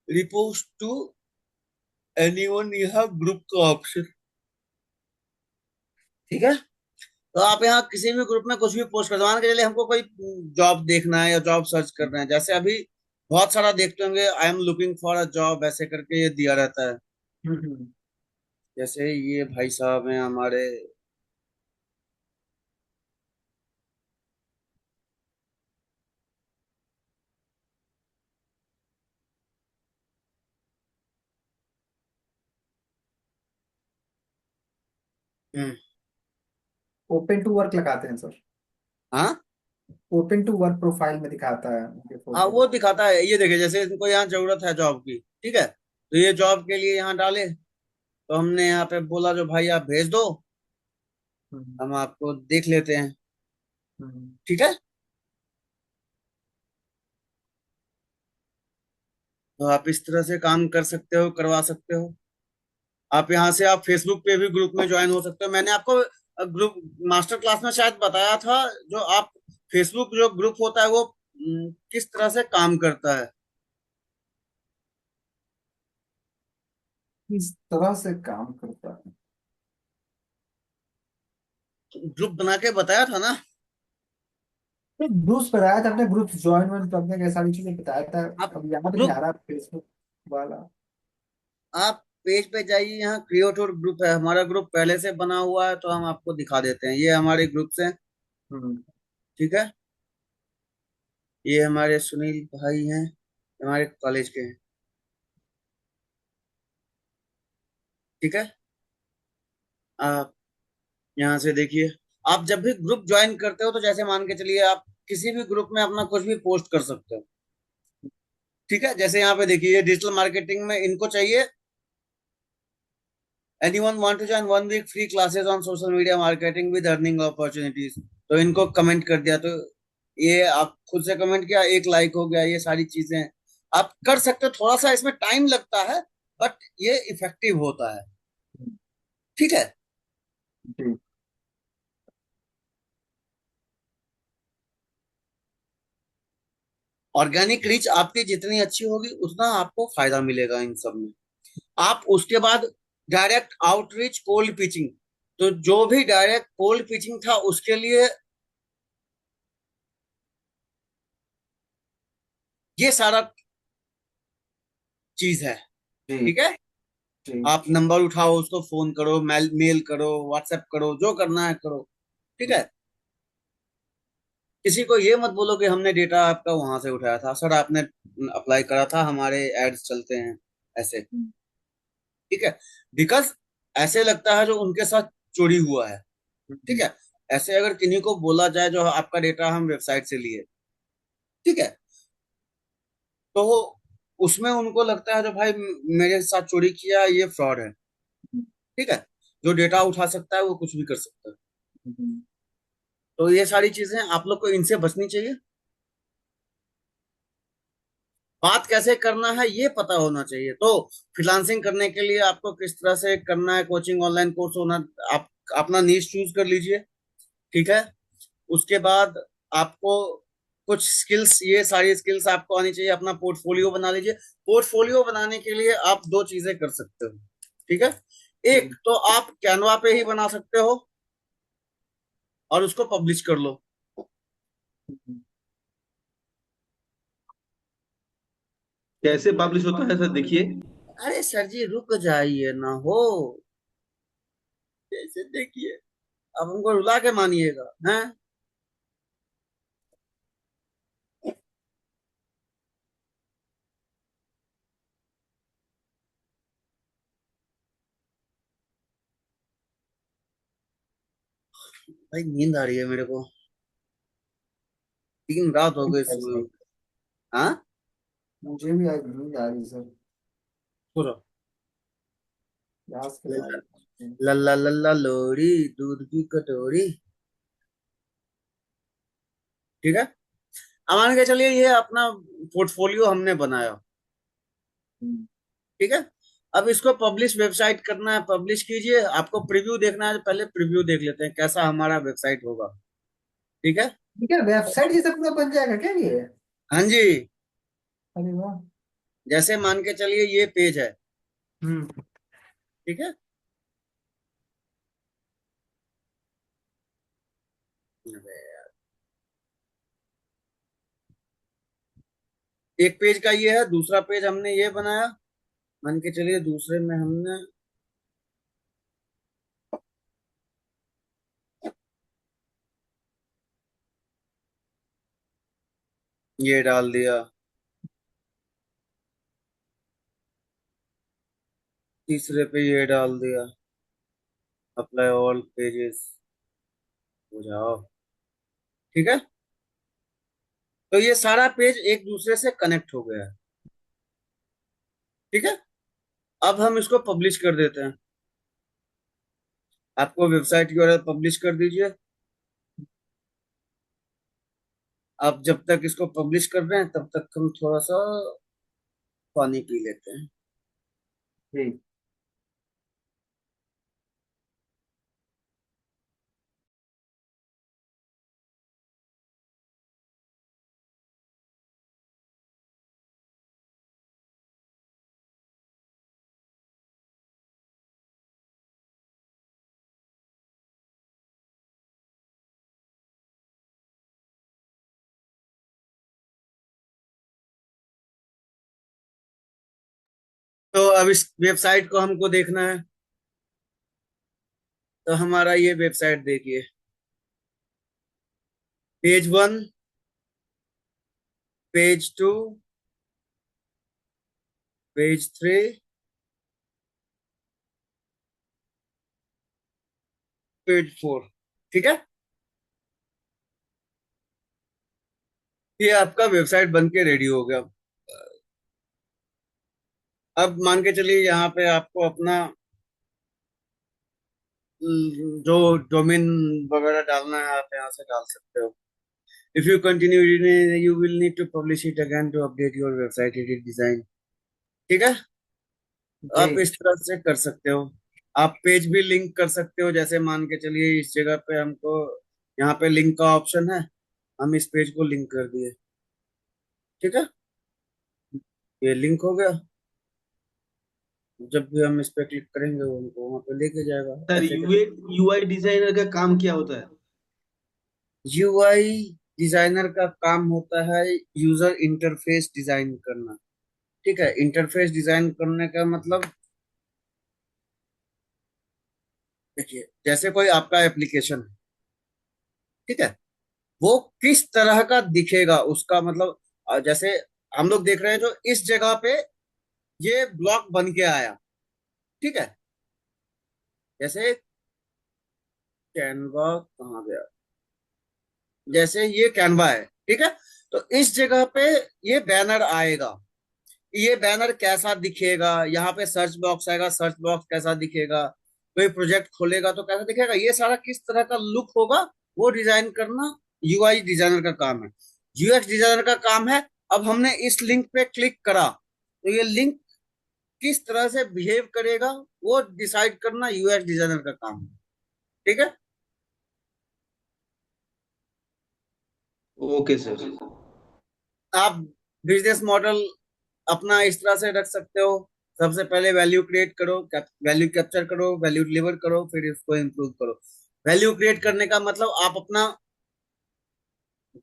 रिपोस्ट टू एनीवन, यह ग्रुप का ऑप्शन। ठीक है। तो आप यहाँ किसी भी ग्रुप में कुछ भी पोस्ट कर दो। मान के चलिए हमको कोई जॉब देखना है या जॉब सर्च करना है, जैसे अभी बहुत सारा देखते होंगे, I am looking for a job, ऐसे करके ये दिया रहता है। हम्म, जैसे ये भाई साहब हैं हमारे। हम्म। ओपन टू वर्क लगाते हैं सर। हाँ ओपन टू वर्क प्रोफाइल में दिखाता है उनके हाँ, फोटो। वो दिखाता है, ये देखिए जैसे इनको यहाँ जरूरत है जॉब की। ठीक है। तो ये जॉब के लिए यहाँ डाले, तो हमने यहाँ पे बोला जो भाई आप भेज दो, हम्म, हम आपको देख लेते हैं। हम्म, ठीक है। तो आप इस तरह से काम कर सकते हो, करवा सकते हो। आप यहाँ से आप फेसबुक पे भी ग्रुप में ज्वाइन हो सकते हो। मैंने आपको ग्रुप मास्टर क्लास में शायद बताया था, जो आप फेसबुक जो ग्रुप होता है वो किस तरह से काम करता है। इस तरह से काम करता है। ग्रुप बना के बताया था ना। ग्रुप्स बताया था, अपने ग्रुप्स ज्वाइन वाइन करने के सारी चीजें बताया था। आप अब यहाँ पे नहीं आ ग्रुप, रहा फेसबुक वाला। आप पेज पे जाइए, यहाँ क्रिएट और ग्रुप है, हमारा ग्रुप पहले से बना हुआ है, तो हम आपको दिखा देते हैं, ये हमारे ग्रुप्स हैं। हम्म, ठीक है। ये हमारे सुनील भाई हैं, हमारे कॉलेज के हैं। ठीक है। आप यहाँ से देखिए, आप जब भी ग्रुप ज्वाइन करते हो तो जैसे मान के चलिए आप किसी भी ग्रुप में अपना कुछ भी पोस्ट कर सकते हो। ठीक है। जैसे यहाँ पे देखिए, ये डिजिटल मार्केटिंग में इनको चाहिए, anyone want to join 1 week free classes on social media marketing with earning opportunities. तो इनको कमेंट कर दिया, तो ये आप खुद से कमेंट किया, एक लाइक हो गया, ये सारी चीजें आप कर सकते हो। थोड़ा सा इसमें टाइम लगता है, बट ये इफेक्टिव होता है। ठीक है। जी। ऑर्गेनिक रीच आपकी जितनी अच्छी होगी उतना आपको फायदा मिलेगा इन सब में। आप उसके बाद डायरेक्ट आउटरीच कोल्ड पिचिंग, तो जो भी डायरेक्ट कोल्ड पिचिंग था उसके लिए ये सारा चीज है। जी ठीक है, जी। आप नंबर उठाओ, उसको फोन करो, मेल करो, व्हाट्सएप करो, जो करना है करो। ठीक है, किसी को ये मत बोलो कि हमने डेटा आपका वहां से उठाया था, सर आपने अप्लाई करा था, हमारे एड्स चलते हैं ऐसे। ठीक है, बिकॉज ऐसे लगता है जो उनके साथ चोरी हुआ है। ठीक है, ऐसे अगर किन्हीं को बोला जाए जो आपका डेटा हम वेबसाइट से लिए, ठीक है, तो उसमें उनको लगता है जो भाई मेरे साथ चोरी किया, ये फ्रॉड है। ठीक है, जो डेटा उठा सकता है वो कुछ भी कर सकता है। तो ये सारी चीजें आप लोग को इनसे बचनी चाहिए। बात कैसे करना है ये पता होना चाहिए। तो फ्रीलांसिंग करने के लिए आपको किस तरह से करना है, कोचिंग ऑनलाइन कोर्स होना, आप अपना नीश चूज कर लीजिए। ठीक है, उसके बाद आपको कुछ स्किल्स, ये सारी स्किल्स आपको आनी चाहिए। अपना पोर्टफोलियो बना लीजिए। पोर्टफोलियो बनाने के लिए आप दो चीजें कर सकते हो। ठीक है, एक तो आप कैनवा पे ही बना सकते हो और उसको पब्लिश कर लो। कैसे पब्लिश होता है सर, देखिए। अरे सर जी रुक जाइए ना हो, जैसे देखिए, अब हमको रुला के मानिएगा हैं। भाई नींद आ रही है मेरे को, 3 रात हो गई सोए हुए। हाँ, मुझे भी आज नींद आ रही सर। पूरा याद के आ रही। लल्ला लल्ला लोरी, दूध की कटोरी। ठीक है, अब मान के चलिए ये अपना पोर्टफोलियो हमने बनाया। ठीक है, अब इसको पब्लिश वेबसाइट करना है, पब्लिश कीजिए। आपको प्रीव्यू देखना है, पहले प्रीव्यू देख लेते हैं कैसा हमारा वेबसाइट होगा। ठीक है, ठीक है, वेबसाइट जैसा पूरा बन जाएगा क्या ये? हाँ जी, अरे वाह। जैसे मान के चलिए ये पेज है। हम्म। ठीक है, एक पेज का ये है, दूसरा पेज हमने ये बनाया। मान के चलिए दूसरे में हमने ये डाल दिया, तीसरे पे ये डाल दिया, अप्लाई ऑल पेजेस, हो जाओ। ठीक है, तो ये सारा पेज एक दूसरे से कनेक्ट हो गया है। ठीक है, अब हम इसको पब्लिश कर देते हैं। आपको वेबसाइट की URL पब्लिश कर दीजिए। अब जब तक इसको पब्लिश कर रहे हैं तब तक हम थोड़ा सा पानी पी लेते हैं। ठीक। तो अब इस वेबसाइट को हमको देखना है। तो हमारा ये वेबसाइट देखिए, पेज 1, पेज 2, पेज 3, पेज 4। ठीक है, ये आपका वेबसाइट बन के रेडी हो गया। अब मान के चलिए यहाँ पे आपको अपना जो डोमेन वगैरह डालना है आप यहाँ से डाल सकते हो। If you continue you will need to publish it again to update your website edit design. ठीक है, आप जी इस तरह से कर सकते हो। आप पेज भी लिंक कर सकते हो, जैसे मान के चलिए इस जगह पे हमको, यहाँ पे लिंक का ऑप्शन है, हम इस पेज को लिंक कर दिए। ठीक है, ये लिंक हो गया। जब भी हम इस पे क्लिक करेंगे वो हमको वहां पे लेके जाएगा सर ऐसे यूआई डिजाइनर का काम क्या होता है? यूआई डिजाइनर का काम होता है यूजर इंटरफेस डिजाइन करना। ठीक है, इंटरफेस डिजाइन करने का मतलब, देखिए जैसे कोई आपका एप्लीकेशन है, ठीक है, वो किस तरह का दिखेगा उसका मतलब, जैसे हम लोग देख रहे हैं जो इस जगह पे ये ब्लॉक बन के आया, ठीक है, जैसे कैनवा कहाँ गया, जैसे ये कैनवा है, ठीक है, तो इस जगह पे ये बैनर आएगा। ये बैनर कैसा दिखेगा, यहाँ पे सर्च बॉक्स आएगा, सर्च बॉक्स कैसा दिखेगा, कोई प्रोजेक्ट खोलेगा तो कैसा दिखेगा, ये सारा किस तरह का लुक होगा वो डिजाइन करना यूआई डिजाइनर का काम है। यूएक्स डिजाइनर का काम है, अब हमने इस लिंक पे क्लिक करा तो ये लिंक किस तरह से बिहेव करेगा वो डिसाइड करना यूएक्स डिजाइनर का काम है। ठीक है, ओके सर। आप बिजनेस मॉडल अपना इस तरह से रख सकते हो, सबसे पहले वैल्यू क्रिएट करो, वैल्यू कैप्चर करो, वैल्यू डिलीवर करो, फिर इसको इम्प्रूव करो। वैल्यू क्रिएट करने का मतलब आप अपना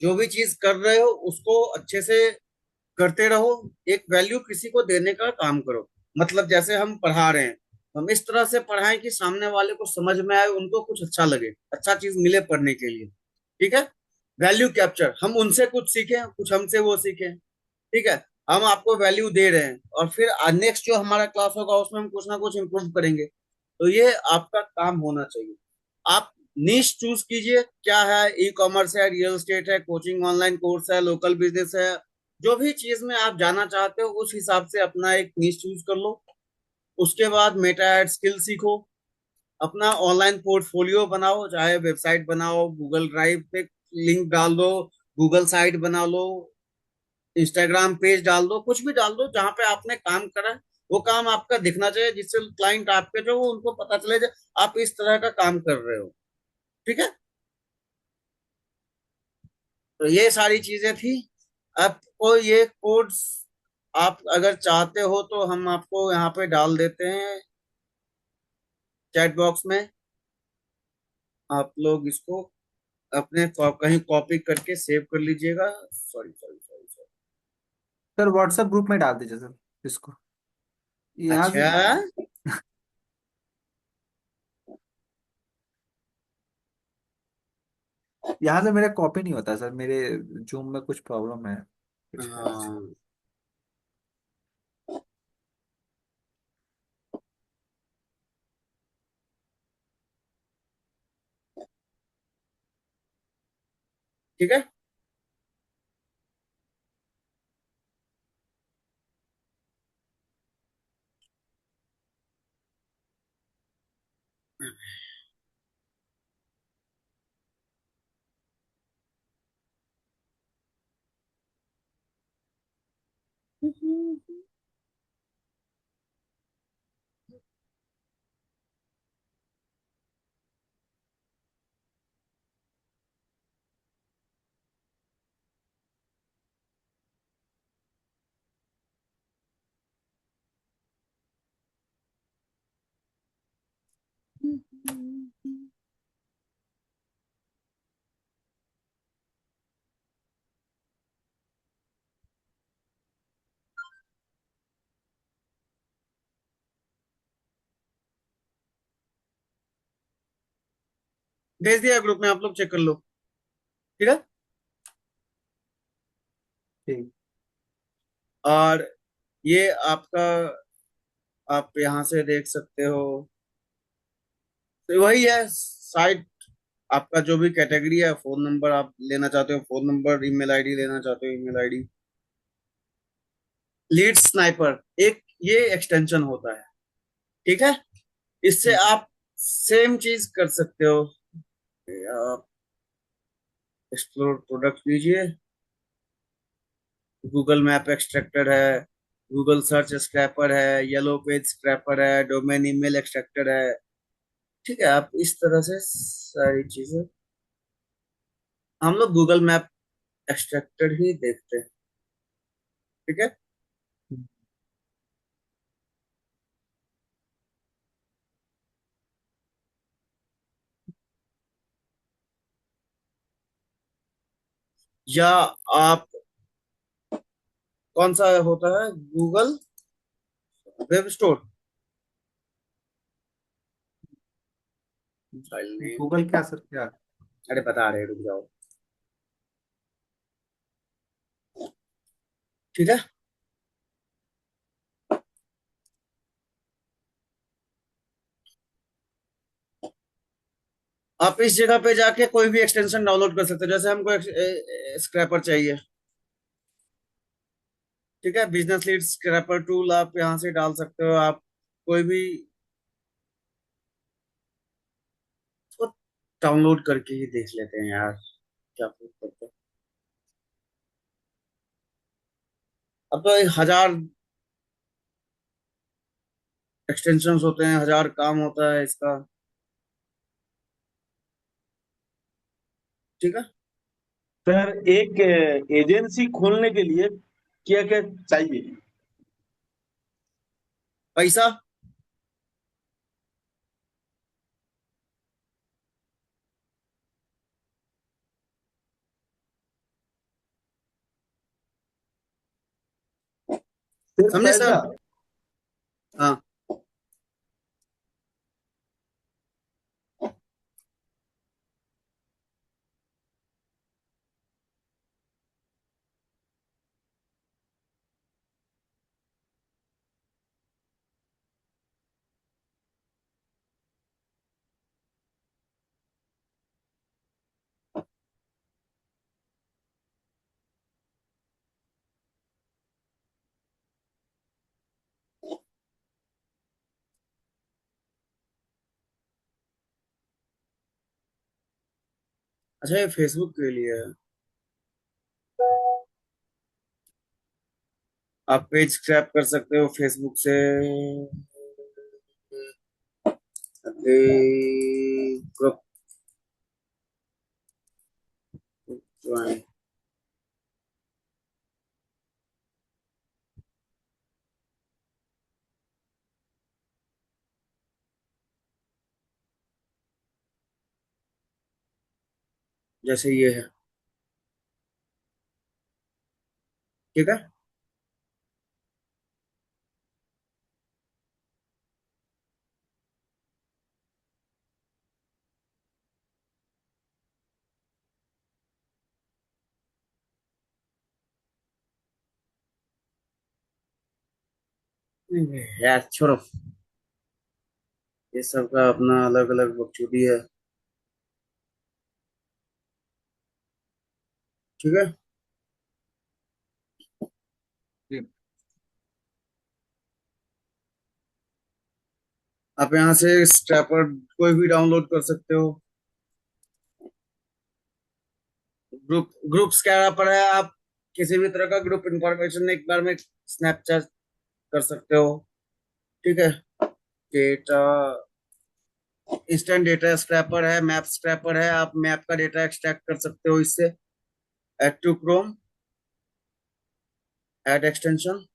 जो भी चीज कर रहे हो उसको अच्छे से करते रहो, एक वैल्यू किसी को देने का काम करो। मतलब जैसे हम पढ़ा रहे हैं, हम इस तरह से पढ़ाएं कि सामने वाले को समझ में आए, उनको कुछ अच्छा लगे, अच्छा चीज मिले पढ़ने के लिए। ठीक है, वैल्यू कैप्चर, हम उनसे कुछ सीखें, कुछ हमसे वो सीखें। ठीक है, हम आपको वैल्यू दे रहे हैं और फिर नेक्स्ट जो हमारा क्लास होगा उसमें हम कुछ ना कुछ इम्प्रूव करेंगे। तो ये आपका काम होना चाहिए। आप नीश चूज कीजिए, क्या है, ई कॉमर्स है, रियल एस्टेट है, कोचिंग ऑनलाइन कोर्स है, लोकल बिजनेस है, जो भी चीज में आप जाना चाहते हो उस हिसाब से अपना एक नीश चूज कर लो। उसके बाद मेटा एड स्किल सीखो, अपना ऑनलाइन पोर्टफोलियो बनाओ, चाहे वेबसाइट बनाओ, गूगल ड्राइव पे लिंक डाल दो, गूगल साइट बना लो, इंस्टाग्राम पेज डाल दो, कुछ भी डाल दो जहां पे आपने काम करा है, वो काम आपका दिखना चाहिए जिससे क्लाइंट आपके जो वो उनको पता चले कि आप इस तरह का काम कर रहे हो। ठीक है, तो ये सारी चीजें थी। आपको ये कोड्स आप अगर चाहते हो तो हम आपको यहाँ पे डाल देते हैं चैट बॉक्स में, आप लोग इसको अपने कहीं कॉपी करके सेव कर लीजिएगा। Sorry sorry sorry sorry. Sir WhatsApp group में डाल दीजिए सर इसको, यहाँ से। अच्छा, यहाँ से मेरा कॉपी नहीं होता सर, मेरे जूम में कुछ प्रॉब्लम है, कुछ है। हाँ, ठीक है, भेज दिया ग्रुप में, आप लोग चेक कर लो। ठीक है, ठीक। और ये आपका, आप यहाँ से देख सकते हो, तो वही है साइट, आपका जो भी कैटेगरी है, फोन नंबर आप लेना चाहते हो फोन नंबर, ईमेल आईडी लेना चाहते हो ईमेल आईडी। लीड स्नाइपर एक ये एक्सटेंशन होता है, ठीक है, इससे हम्म। आप सेम चीज कर सकते हो। आप एक्सप्लोर प्रोडक्ट लीजिए, गूगल मैप एक्सट्रैक्टर है, गूगल सर्च स्क्रैपर है, येलो पेज स्क्रैपर है, डोमेन ईमेल एक्सट्रैक्टर है। ठीक है, आप इस तरह से सारी चीजें, हम लोग गूगल मैप एक्सट्रैक्टर ही देखते हैं। ठीक है। या आप कौन सा होता है, Google web store, file name, Google क्या सर, क्या? अरे बता रहे, रुक जाओ। ठीक है। आप इस जगह पे जाके कोई भी एक्सटेंशन डाउनलोड कर सकते हो, जैसे हमको स्क्रैपर चाहिए। ठीक है, बिजनेस लीड स्क्रैपर टूल आप यहाँ से डाल सकते हो। आप कोई भी उसको डाउनलोड करके ही देख लेते हैं यार, क्या कुछ करते हैं। अब तो 1000 एक्सटेंशंस होते हैं, 1000 काम होता है इसका। ठीक है। सर एक एजेंसी खोलने के लिए क्या क्या चाहिए? पैसा। सिर्फ समझे पैसा? सर? हाँ। अच्छा, ये फेसबुक के लिए है। आप पेज स्क्रैप कर सकते हो फेसबुक से। ग्रुप ज्वाइन, जैसे ये है। ठीक है। यार छोड़ो, ये सब का अपना अलग अलग बकचोदी है। ठीक है। जी। आप यहाँ से स्क्रैपर कोई भी डाउनलोड कर सकते हो। ग्रुप ग्रुप स्क्रैपर है, आप किसी भी तरह का ग्रुप इंफॉर्मेशन एक बार में स्नैपचैट कर सकते हो। ठीक है। डेटा, इंस्टेंट डेटा स्क्रैपर है, मैप स्क्रैपर है, आप मैप का डेटा एक्सट्रैक्ट कर सकते हो इससे। Add to Chrome, add extension.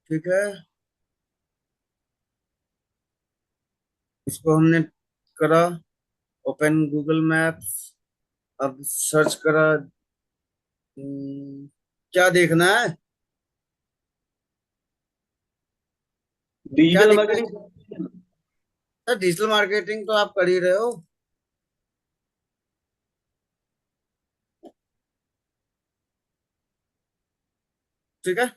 ठीक है, इसको हमने करा, ओपन गूगल मैप्स। अब सर्च करा। क्या देखना है? क्या डिजिटल देखना है? मार्केटिंग। सर डिजिटल मार्केटिंग तो आप कर ही रहे हो। ठीक है।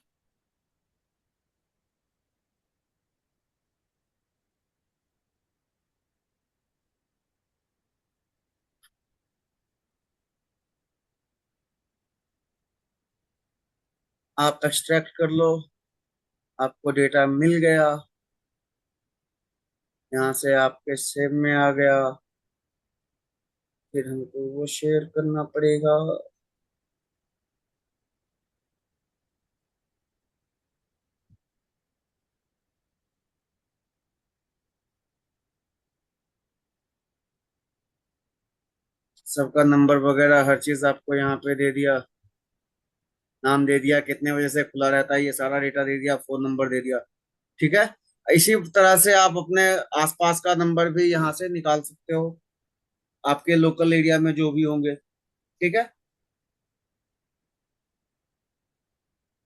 आप एक्सट्रैक्ट कर लो, आपको डेटा मिल गया, यहाँ से आपके सेव में आ गया। फिर हमको वो शेयर करना पड़ेगा। सबका नंबर वगैरह हर चीज आपको यहाँ पे दे दिया, नाम दे दिया, कितने बजे से खुला रहता है, ये सारा डेटा दे दिया, फोन नंबर दे दिया। ठीक है। इसी तरह से आप अपने आसपास का नंबर भी यहाँ से निकाल सकते हो, आपके लोकल एरिया में जो भी होंगे। ठीक है।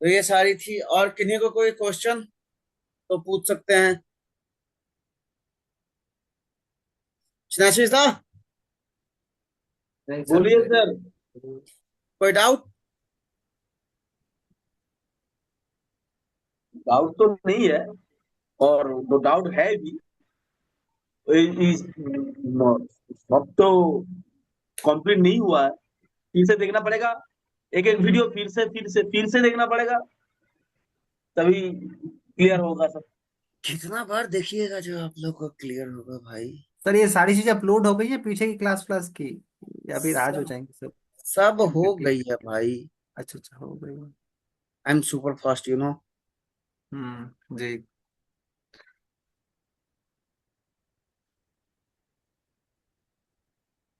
तो ये सारी थी, और किन्हीं को कोई क्वेश्चन तो पूछ सकते हैं। स्नेशिस दा, नहीं सर, बोलिए सर। कोई डाउट? डाउट तो नहीं है, और वो डाउट है भी। सब तो कंप्लीट नहीं हुआ है, फिर से देखना पड़ेगा। एक एक वीडियो फिर से देखना पड़ेगा, तभी क्लियर होगा सब। कितना बार देखिएगा जो आप लोग को क्लियर होगा भाई। सर ये सारी चीजें अपलोड हो गई है पीछे की क्लास की, या फिर आज हो सब जाएंगी सब? सब हो क्योंकि गई है भाई। अच्छा अच्छा हो गई। I am super fast, you know. जी।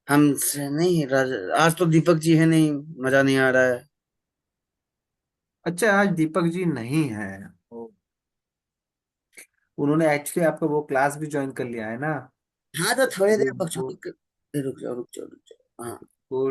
हमसे नहीं आज तो दीपक जी है नहीं, मजा नहीं आ रहा है। अच्छा आज दीपक जी नहीं है, उन्होंने एक्चुअली आपका वो क्लास भी ज्वाइन कर लिया है ना। हाँ तो थोड़ी वो देर बकचोदी वो रुक जाओ रुक जाओ रुक जाओ, हाँ। वो